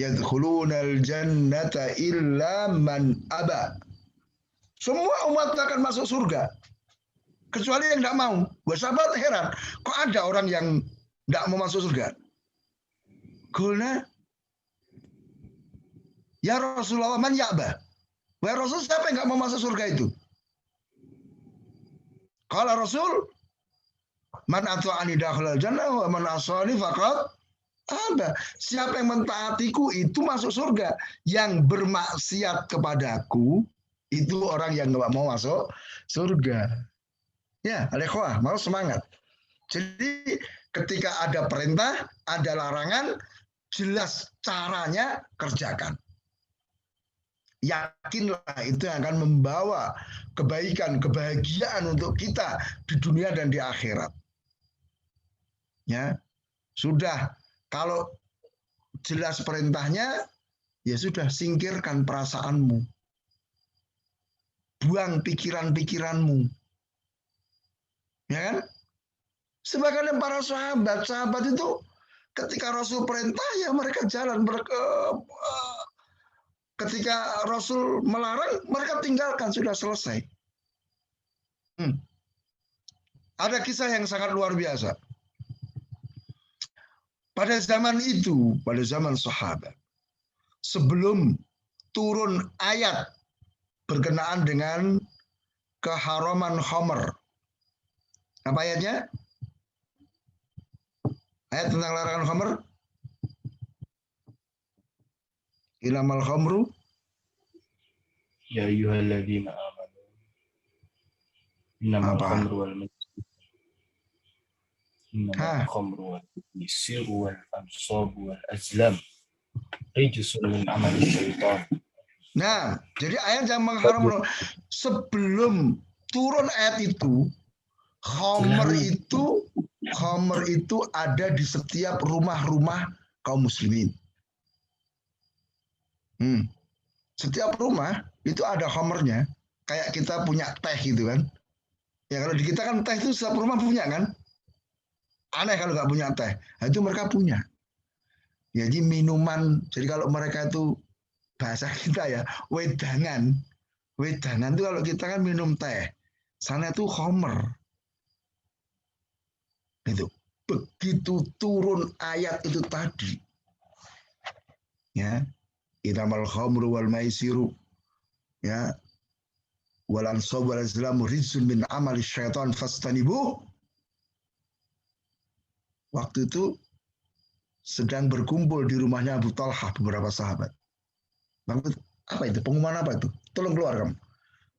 yadkhulunal jannata illa man aba. Semua umat akan masuk surga. Kecuali yang tidak mau. Buat sahabat heran. Kok ada orang yang tidak mau masuk surga? Kulna. Ya Rasulullah man ya'ba. Wahai Rasul, siapa yang nggak mau masuk surga itu? Kalau Rasul, man ata'ani dakhalal jannah wa man asani faqad aba. Siapa yang mentaatiku itu masuk surga. Yang bermaksiat kepadaku itu orang yang nggak mau masuk surga. Ya, al-ikhwah, mau semangat. Jadi ketika ada perintah, ada larangan, jelas caranya kerjakan. Yakinlah itu yang akan membawa kebaikan, kebahagiaan untuk kita di dunia dan di akhirat. Ya, sudah. Kalau jelas perintahnya, ya sudah, singkirkan perasaanmu. Buang pikiran-pikiranmu. Ya kan? Sebagian para sahabat itu ketika Rasul perintah, ya mereka jalan. Ketika Rasul melarang, mereka tinggalkan, sudah selesai. Ada kisah yang sangat luar biasa. Pada zaman itu, pada zaman sahabat, sebelum turun ayat berkenaan dengan keharaman khamr. Apa ayatnya? Ayat tentang larangan khamr. Ilamal khamru. Ya ayyuhalladzina amanu. Innamal khamru wal maisir. Innamal khamru wal maisir wal ansabu wal azlam. Rijsun min amali syaitan. Nah, jadi ayat yang mengharamkan sebelum turun ayat itu, khamr itu ada di setiap rumah-rumah kaum muslimin. Setiap rumah itu ada khamrnya. Kayak kita punya teh gitu kan. Ya kalau di kita kan teh itu setiap rumah punya kan. Aneh kalau nggak punya teh. Nah, itu mereka punya. Jadi minuman. Jadi kalau mereka itu bahasa kita ya wedangan. Wedangan itu kalau kita kan minum teh. Sana itu khamr. Itu. Begitu turun ayat itu tadi. Ya. Innamal khamru wal maisiru ya wal ansabu wal azlamu rijsun min amali syaitan fastanibuh. Waktu itu sedang berkumpul di rumahnya Abu Talhah beberapa sahabat. Apa itu? Pengumuman apa itu? Tolong keluar kamu.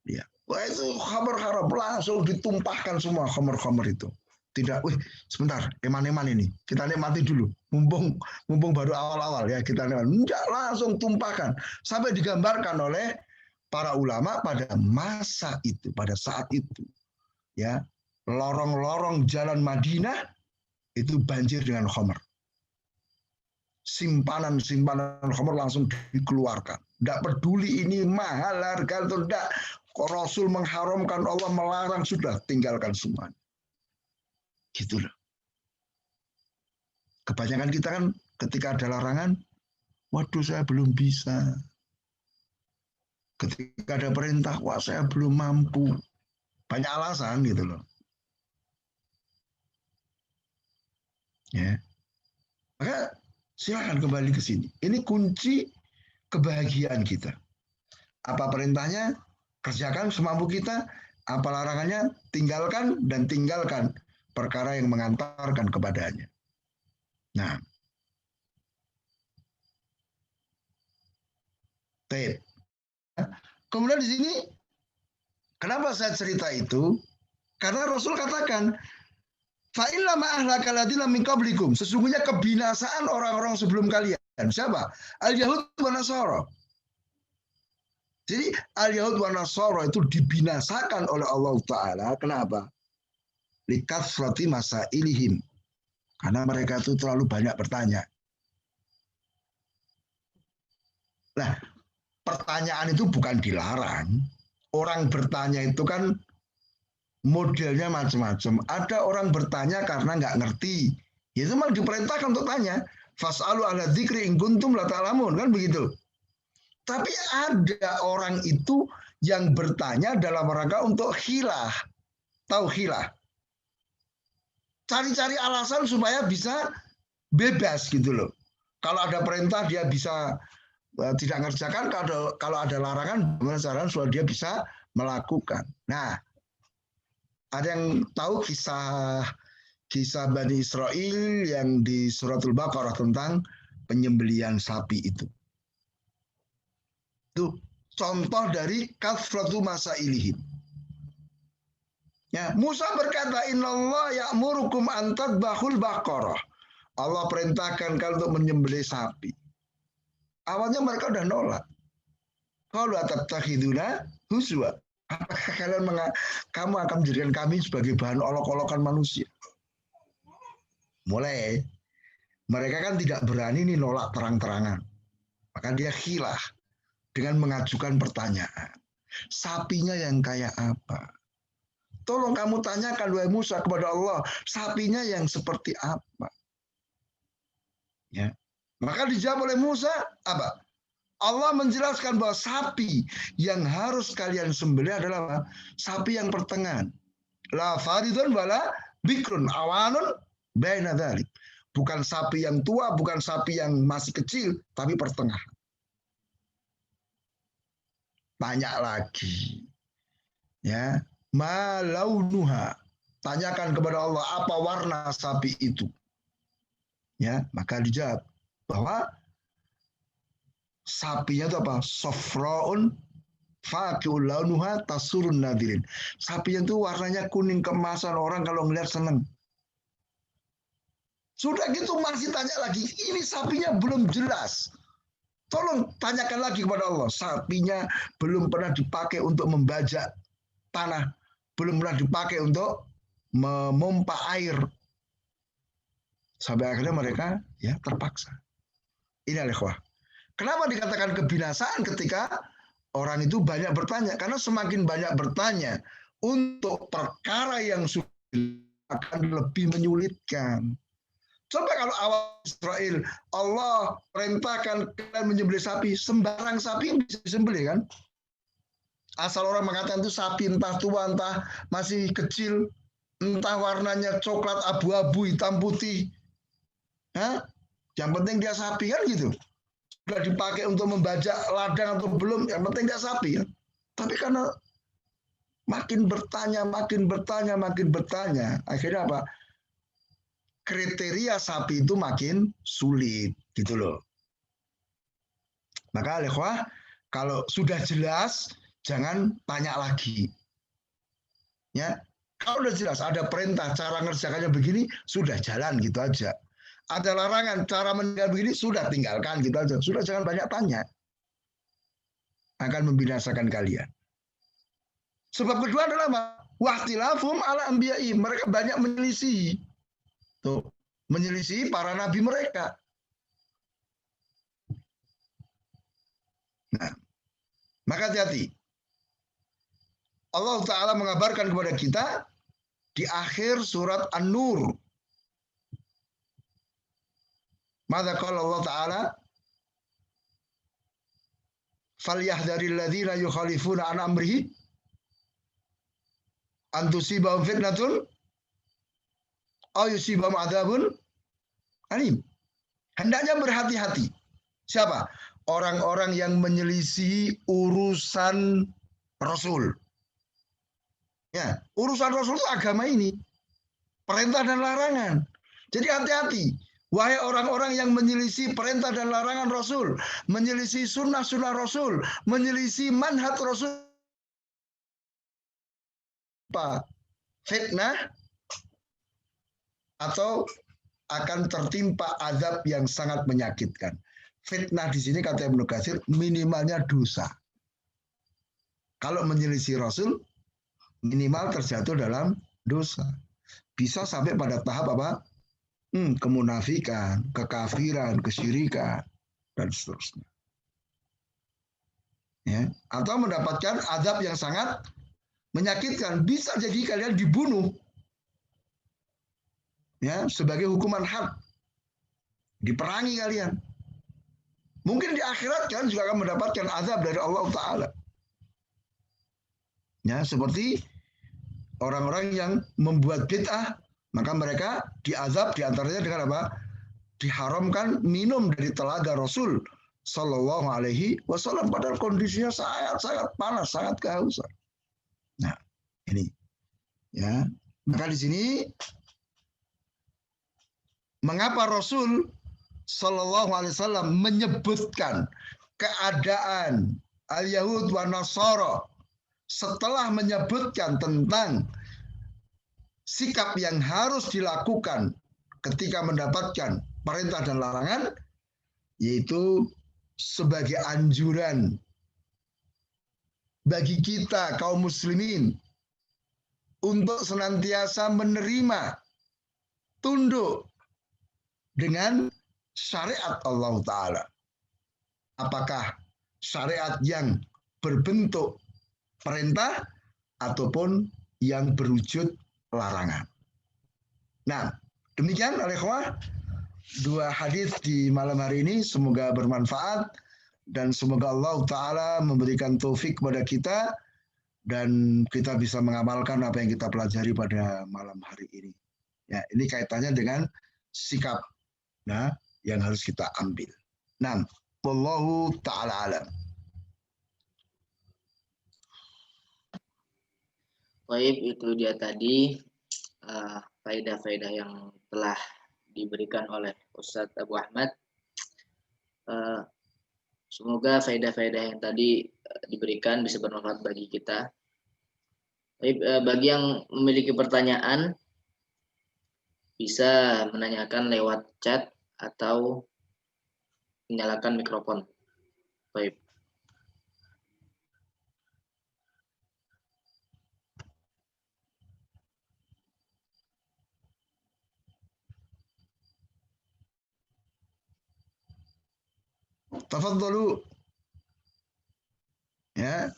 Ya. Wah, itu khamr haram, langsung ditumpahkan semua khamr itu. Tidak, sebentar, eman-eman ini. Kita nikmati dulu. Mumpung baru awal-awal ya, kita nikmati. Enggak, langsung tumpahkan. Sampai digambarkan oleh para ulama pada masa itu, pada saat itu. Ya, lorong-lorong jalan Madinah itu banjir dengan khamr. Simpanan khamr langsung dikeluarkan. Enggak peduli ini mahal harga atau enggak. Rasul mengharamkan, Allah melarang, sudah tinggalkan semuanya. Gitu loh. Kebanyakan kita kan ketika ada larangan, waduh saya belum bisa. Ketika ada perintah, wah saya belum mampu. Banyak alasan gitu loh. Ya. Maka silakan kembali ke sini. Ini kunci kebahagiaan kita. Apa perintahnya? Kerjakan semampu kita. Apa larangannya? Tinggalkan dan tinggalkan perkara yang mengantarkan kepadanya. Nah, kemudian di sini, kenapa saya cerita itu? Karena Rasul katakan, fa'illa ma'ahlaka ladina min qablikum. Sesungguhnya kebinasaan orang-orang sebelum kalian. Siapa? Al-Yahud wa Nasara. Jadi Al-Yahud wa Nasara itu dibinasakan oleh Allah Ta'ala. Kenapa? Likathrati masailihim. Karena mereka itu terlalu banyak bertanya. Nah, pertanyaan itu bukan dilarang. Orang bertanya itu kan modelnya macam-macam. Ada orang bertanya karena nggak ngerti. Ya itu malah diperintahkan untuk tanya. Fas'alu ala dzikri in kuntum la ta'lamun, kan begitu. Tapi ada orang itu yang bertanya dalam rangka untuk khilah. Tahu khilah? Cari-cari alasan supaya bisa bebas gitu loh. Kalau ada perintah dia bisa tidak ngerjakan, kalau ada larangan bagaimana supaya dia bisa melakukan. Nah, ada yang tahu kisah Bani Israel yang di Suratul Baqarah tentang penyembelihan sapi itu. Itu contoh dari kathratu masailihim. Ya, Musa berkata, "Innallaha ya'murukum an tadbahul baqarah." Allah perintahkan kalian untuk menyembelih sapi. Awalnya mereka udah nolak. Qalu atattakhiduna huzwa? Apakah kamu akan menjadikan kami sebagai bahan olok-olokan manusia? Mulai mereka kan tidak berani nih nolak terang-terangan. Maka dia khilah dengan mengajukan pertanyaan. Sapinya yang kayak apa? Tolong kamu tanyakan wahai Musa kepada Allah, sapinya yang seperti apa? Ya. Maka dijawab oleh Musa apa? Allah menjelaskan bahwa sapi yang harus kalian sembelih adalah apa? Sapi yang pertengahan. La faridun wala bikrun awanun baina dzalik. Bukan sapi yang tua, bukan sapi yang masih kecil, tapi pertengahan. Tanya lagi. Ya, ma launuha. Tanyakan kepada Allah apa warna sapi itu. Ya, maka dijawab bahwa sapinya itu apa? Sofraun faqiul launuha tasurun nadirin. Sapinya itu warnanya kuning keemasan, orang kalau ngelihat seneng. Sudah gitu masih tanya lagi, ini sapinya belum jelas. Tolong tanyakan lagi kepada Allah. Sapinya belum pernah dipakai untuk membajak tanah, belum pernah dipakai untuk memompa air. Sampai akhirnya mereka ya terpaksa. Ini ikhwah. Kenapa dikatakan kebinasaan ketika orang itu banyak bertanya? Karena semakin banyak bertanya untuk perkara yang sudah akan lebih menyulitkan. Coba kalau awal Israel, Allah perintahkan kalian menyembelih sapi, sembarang sapi bisa disembelih kan? Asal orang mengatakan itu sapi entah tua, entah masih kecil, entah warnanya coklat, abu-abu, hitam, putih. Hah? Yang penting dia sapi kan gitu. Sudah dipakai untuk membajak ladang atau belum, yang penting dia sapi ya. Tapi karena makin bertanya, akhirnya apa? Kriteria sapi itu makin sulit gitu loh. Maka ikhwah, kalau sudah jelas jangan tanya lagi. Ya, kalau sudah jelas ada perintah cara ngerjakannya begini, sudah jalan gitu aja. Ada larangan cara meninggal begini, sudah tinggalkan gitu aja. Sudah jangan banyak tanya. Akan membinasakan kalian. Sebab kedua adalah apa? Wahtilafum ala anbiya'i. Mereka banyak menyelisih. Tuh, menyelisih para nabi mereka. Nah, maka hati-hati. Allah Ta'ala mengabarkan kepada kita di akhir surat An-Nur. Maka qala Allah Ta'ala, falyahdharil ladzina yukhalifuna an amrihi an tusibahum fitnatun aw yusibahum adzabun alim. Hendaknya berhati-hati. Siapa? Orang-orang yang menyelisih urusan Rasul. Ya, urusan Rasul itu agama ini. Perintah dan larangan. Jadi hati-hati. Wahai orang-orang yang menyelisih perintah dan larangan Rasul, menyelisih sunnah-sunnah Rasul, menyelisih manhaj Rasul, apa? Fitnah atau akan tertimpa azab yang sangat menyakitkan. Fitnah di sini kata Ibnu Katsir minimalnya dosa. Kalau menyelisih Rasul minimal terjatuh dalam dosa. Bisa sampai pada tahap apa? Kemunafikan, kekafiran, kesyirikan, dan seterusnya. Ya, atau mendapatkan azab yang sangat menyakitkan, bisa jadi kalian dibunuh. Ya, sebagai hukuman had. Diperangi kalian. Mungkin di akhirat kalian juga akan mendapatkan azab dari Allah Ta'ala. Ya, seperti orang-orang yang membuat bid'ah, maka mereka diazab diantaranya dengan apa? Diharamkan minum dari telaga Rasul Sallallahu Alaihi Wasallam, padahal kondisinya sangat panas, sangat kehausan. Nah, ini, ya. Maka di sini, mengapa Rasul Sallallahu Alaihi Wasallam menyebutkan keadaan al-Yahud wa Nasara setelah menyebutkan tentang sikap yang harus dilakukan ketika mendapatkan perintah dan larangan, yaitu sebagai anjuran bagi kita kaum muslimin untuk senantiasa menerima, tunduk dengan syariat Allah Ta'ala. Apakah syariat yang berbentuk perintah ataupun yang berwujud larangan. Nah, demikian al-ikhwah, 2 hadis di malam hari ini semoga bermanfaat dan semoga Allah Ta'ala memberikan taufik kepada kita dan kita bisa mengamalkan apa yang kita pelajari pada malam hari ini. Ya, ini kaitannya dengan sikap, nah, yang harus kita ambil. Nah, wallahu ta'ala alam. Baik, itu dia tadi faedah-faedah yang telah diberikan oleh Ustadz Abu Ahmad. Semoga faedah-faedah yang tadi diberikan bisa bermanfaat bagi kita. Baik, bagi yang memiliki pertanyaan bisa menanyakan lewat chat atau menyalakan mikrofon. Baik. Tafadhalu. Ya.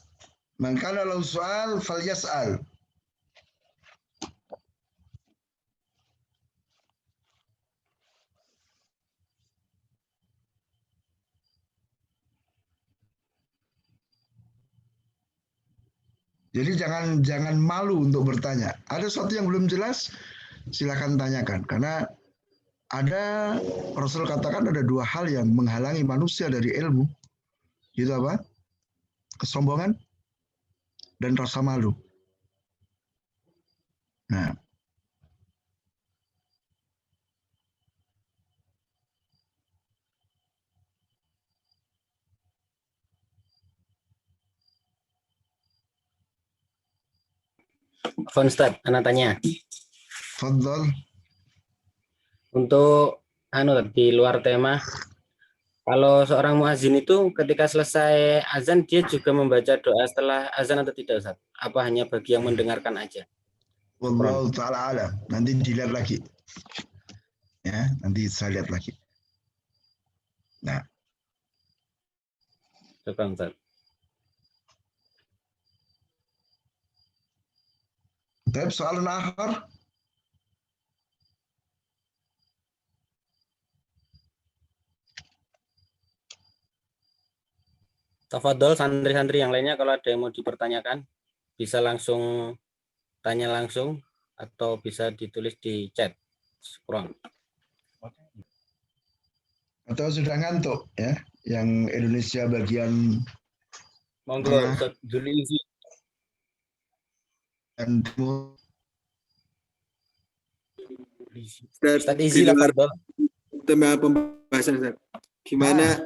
Man kana lahu soal falyas'al. Jadi jangan malu untuk bertanya. Ada sesuatu yang belum jelas, silakan tanyakan. Karena ada, Rasul katakan ada 2 hal yang menghalangi manusia dari ilmu. Itu apa? Kesombongan dan rasa malu. Nah, Ustaz, anak tanya. fadhal. Untuk di luar tema, kalau seorang muazin itu ketika selesai azan dia juga membaca doa setelah azan atau tidak, Ustaz? Apa hanya bagi yang mendengarkan aja? Wallahu ta'ala alam. Nanti dilihat lagi. Ya, nanti saya lihat lagi. Nah, Coba, Ustaz. طيب سؤال آخر. Tafadhol santri-santri yang lainnya kalau ada yang mau dipertanyakan bisa langsung tanya langsung atau bisa ditulis di chat. Syukran. Atau sudah ngantuk ya, yang Indonesia bagian Monggo Ustaz Zulisi. dan Ustaz Izi lah, tema pembahasan Ustaz. Gimana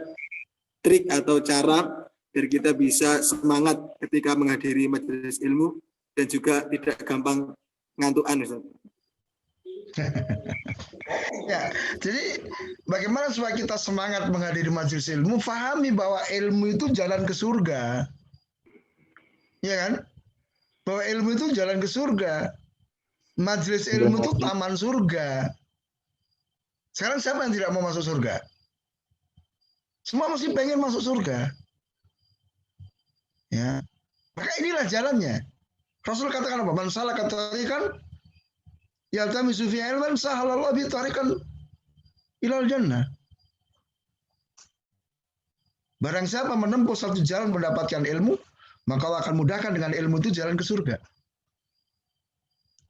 trik atau cara biar kita bisa semangat ketika menghadiri majelis ilmu dan juga tidak gampang ngantukan Ustaz. Ya, jadi bagaimana supaya kita semangat menghadiri majelis ilmu? Fahami bahwa ilmu itu jalan ke surga, ya kan? Bahwa ilmu itu jalan ke surga. Majelis ilmu itu taman surga. Sekarang siapa yang tidak mau masuk surga? Semua mesti pengen masuk surga. Ya, maka inilah jalannya. Rasul katakan apa? Man salaka tariqan yaltamisu fihi ilman sahalallahu bihi tariqan ilal jannah. Barang siapa menempuh satu jalan mendapatkan ilmu, maka Allah akan mudahkan dengan ilmu itu jalan ke surga.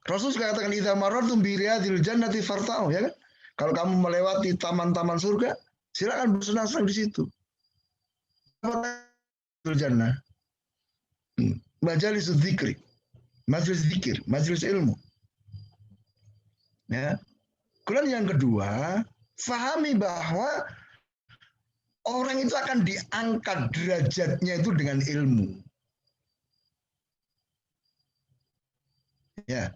Rasul katakan idza marartum bi riyadil jannati farta'u, ya kan? Kalau kamu melewati taman-taman surga, silakan bersenang-senang di situ. Jannah. Majalis dzikri. Majelis zikir, majelis ilmu. Ya. Kemudian yang kedua, fahami bahwa orang itu akan diangkat derajatnya itu dengan ilmu. Ya.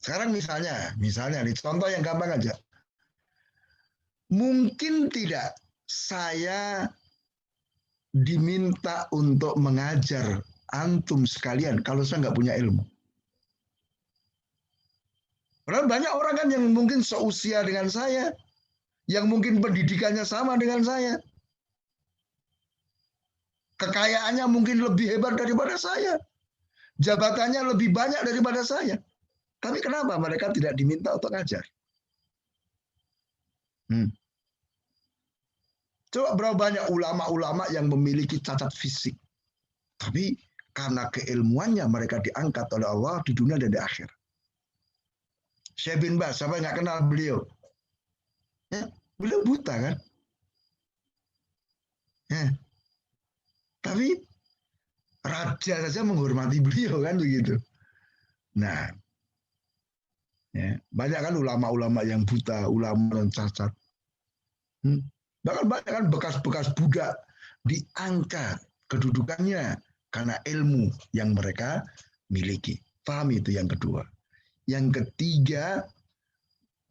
Sekarang misalnya nih contoh yang gampang aja. Mungkin tidak saya diminta untuk mengajar antum sekalian kalau saya nggak punya ilmu. Karena banyak orang kan yang mungkin seusia dengan saya, yang mungkin pendidikannya sama dengan saya, kekayaannya mungkin lebih hebat daripada saya, jabatannya lebih banyak daripada saya. Tapi kenapa mereka tidak diminta untuk ngajar? Coba berapa banyak ulama-ulama yang memiliki cacat fisik, tapi karena keilmuannya mereka diangkat oleh Allah di dunia dan di akhir. Syekh bin Baz, siapa yang nggak kenal beliau? Ya, beliau buta kan? Ya. Tapi raja saja menghormati beliau kan begitu. Nah, ya, banyak kan ulama-ulama yang buta, ulama yang cacat. Bahkan banyak kan bekas-bekas budak diangkat kedudukannya karena ilmu yang mereka miliki. Pahami itu yang kedua. Yang ketiga,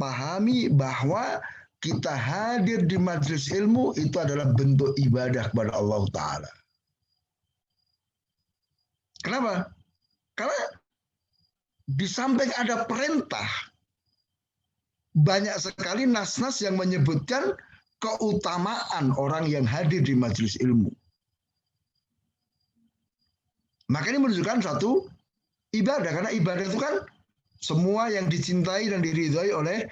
pahami bahwa kita hadir di majelis ilmu itu adalah bentuk ibadah kepada Allah Ta'ala. Kenapa? Karena di samping ada perintah, banyak sekali nas-nas yang menyebutkan keutamaan orang yang hadir di majelis ilmu. Maka ini menunjukkan satu ibadah, karena ibadah itu kan semua yang dicintai dan diridhai oleh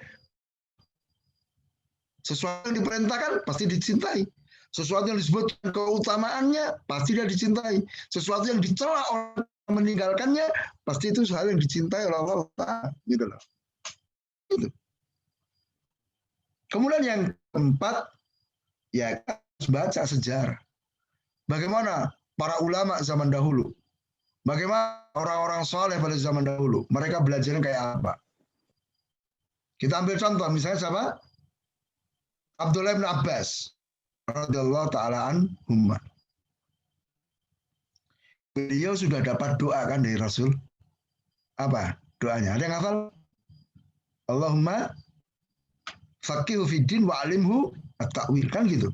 sesuatu yang diperintahkan pasti dicintai. Sesuatu yang disebut keutamaannya pasti dia dicintai. Sesuatu yang dicela orang meninggalkannya pasti itu hal yang dicintai oleh Allah Ta'ala. Gitu loh. Itu. Kemudian yang keempat, ya harus baca sejarah. Bagaimana para ulama zaman dahulu? Bagaimana orang-orang soleh pada zaman dahulu? Mereka belajarnya kayak apa? Kita ambil contoh, misalnya siapa? Abdullah bin Abbas radhiyallahu ta'ala anhuma. Beliau sudah dapat doa kan dari Rasul. Apa doanya? Ada yang hafal? Allahumma faqihu fiddin wa alimhu at-ta'wil, kan gitu.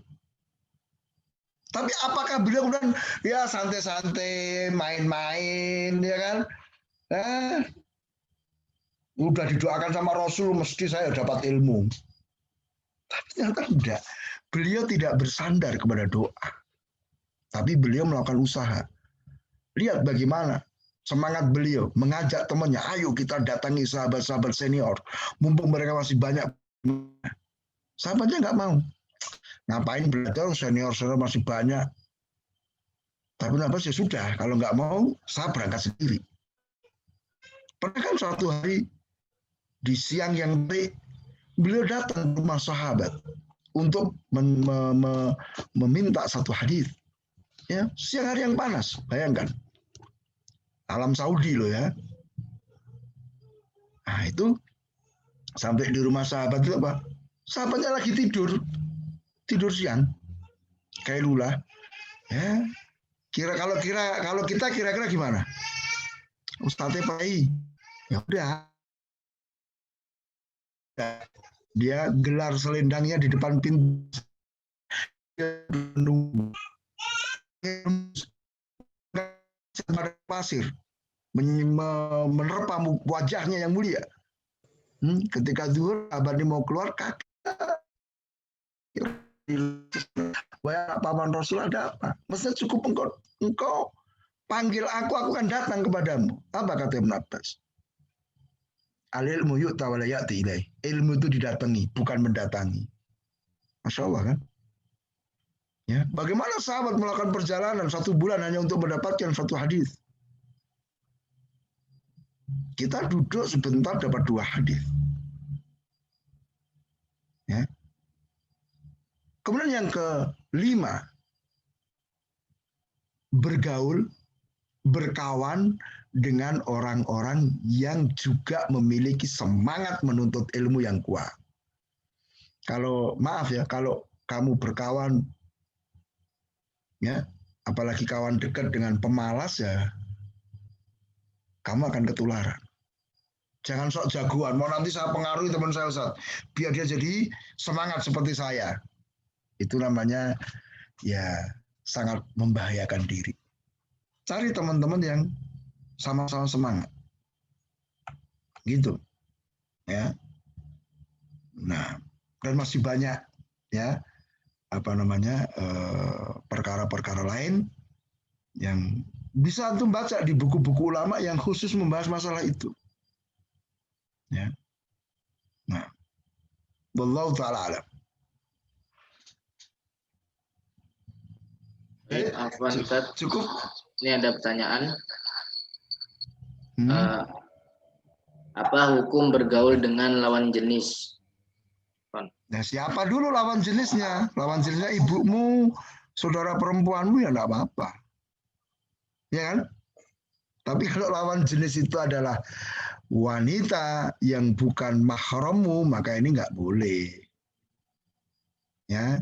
Tapi apakah beliau kemudian ya santai-santai, main-main, ya kan? Udah didoakan sama Rasul, mesti saya dapat ilmu. Tapi ternyata tidak. Beliau tidak bersandar kepada doa. Tapi beliau melakukan usaha. Lihat bagaimana semangat beliau mengajak temannya, ayo kita datangi sahabat-sahabat senior. Mumpung mereka masih banyak. Sahabatnya nggak mau. Ngapain belajar, senior-senior masih banyak. Tapi kenapa sih sudah, kalau nggak mau, saya berangkat sendiri. Pernah kan suatu hari, di siang yang baik, beliau datang ke rumah sahabat untuk meminta satu hadis. Ya, siang hari yang panas, bayangkan. Alam Saudi loh ya. Nah itu, sampai di rumah sahabat itu apa? Sahabatnya lagi tidur siang, kayak lula. Ya, kalau kita kira-kira gimana? Ustadznya pai, ya udah. Dia gelar selendangnya di depan pintu. Pasir menerpa wajahnya yang mulia. Ketika zuhur, abadi mau keluar, kaki. Paman Rasul ada apa? Maksudnya cukup engkau panggil aku akan datang kepadamu. Apa kata Ibn Abbas? Al-ilmu yu'ta wa la ya'ti ilaih. Ilmu itu didatangi, bukan mendatangi. Masya Allah kan? Ya, bagaimana sahabat melakukan perjalanan 1 bulan hanya untuk mendapatkan 1 hadis? Kita duduk sebentar dapat 2 hadis. Ya. Kemudian yang kelima, bergaul, berkawan dengan orang-orang yang juga memiliki semangat menuntut ilmu yang kuat. Kalau maaf ya, kalau kamu berkawan, ya, apalagi kawan dekat dengan pemalas ya, kamu akan ketularan. Jangan sok jagoan, mau nanti saya pengaruhi teman saya Ustaz, biar dia jadi semangat seperti saya. Itu namanya ya sangat membahayakan diri. Cari teman-teman yang sama-sama semangat. Gitu. Ya. Nah, dan masih banyak ya perkara-perkara lain yang bisa antum baca di buku-buku ulama yang khusus membahas masalah itu. Ya. Nah, wallahu taala alam. Afwan Ustaz, Cukup. ini ada pertanyaan. Apa hukum bergaul dengan lawan jenis? Nah, siapa dulu lawan jenisnya? Lawan jenisnya ibumu, saudara perempuanmu ya enggak apa-apa. Ya kan? Tapi kalau lawan jenis itu adalah wanita yang bukan mahrammu, maka ini nggak boleh. Ya.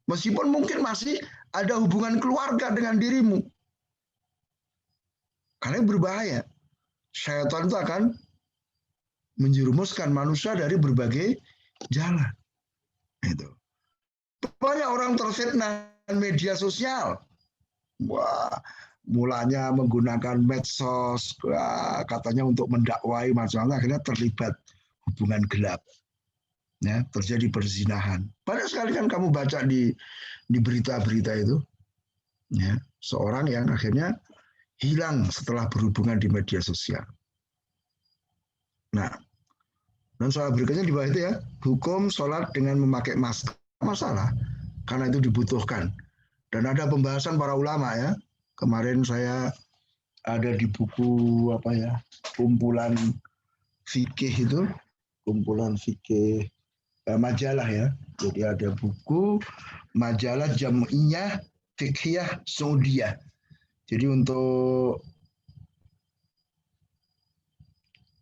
Meskipun mungkin masih ada hubungan keluarga dengan dirimu. Karena berbahaya. Syaitan itu akan menjerumuskan manusia dari berbagai jalan. Itu. Banyak orang terfitnah media sosial. Wah, mulanya menggunakan medsos, katanya untuk mendakwai macam-macam, akhirnya terlibat hubungan gelap. Ya, terjadi perzinahan. Banyak sekali kan kamu baca di berita-berita itu. Ya, seorang yang akhirnya hilang setelah berhubungan di media sosial. Nah, dan soal berikutnya di bawah itu ya, hukum sholat dengan memakai masker. Masalah, karena itu dibutuhkan. Dan ada pembahasan para ulama ya. Kemarin saya ada di buku kumpulan fikih itu, kumpulan fikih majalah ya. Jadi ada buku majalah Jam'iyah Fiqhiyah Saudiyah. Jadi untuk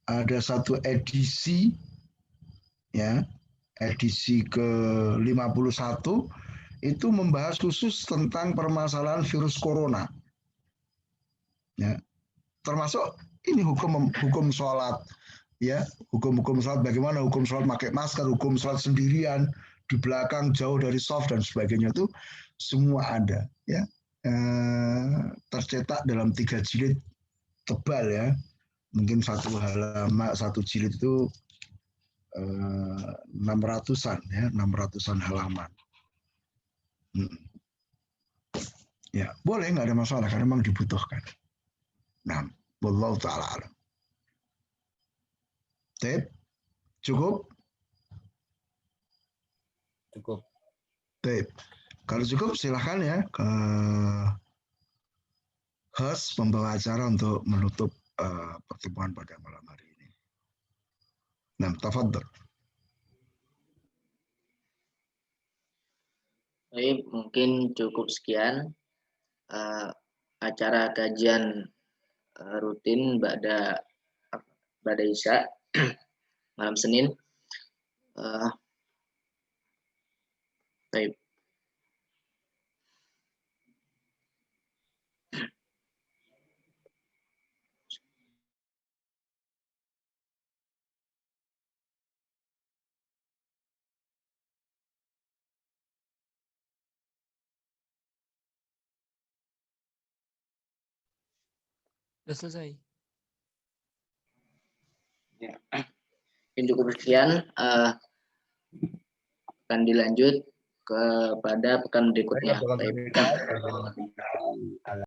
ada satu edisi ya, edisi ke-51 itu membahas khusus tentang permasalahan virus corona. Ya. Termasuk ini hukum sholat ya, hukum sholat, bagaimana hukum sholat pakai masker, hukum sholat sendirian di belakang jauh dari soft dan sebagainya, itu semua ada ya. Tercetak dalam 3 jilid tebal ya, mungkin satu jilid itu 600-an ya, 600-an halaman. Ya boleh, nggak ada masalah karena memang dibutuhkan. Nah, wallahu taala alam. Cukup? Cukup. Kalau cukup silahkan ya ke host pembawa acara untuk menutup pertemuan pada malam hari ini. Nah, tafadhol. Baik, mungkin cukup sekian acara kajian rutin pada Isya malam Senin. Baik. Sudah selesai. Ya. Mungkin cukup sekian. Akan dilanjut kepada pekan berikutnya. Baik.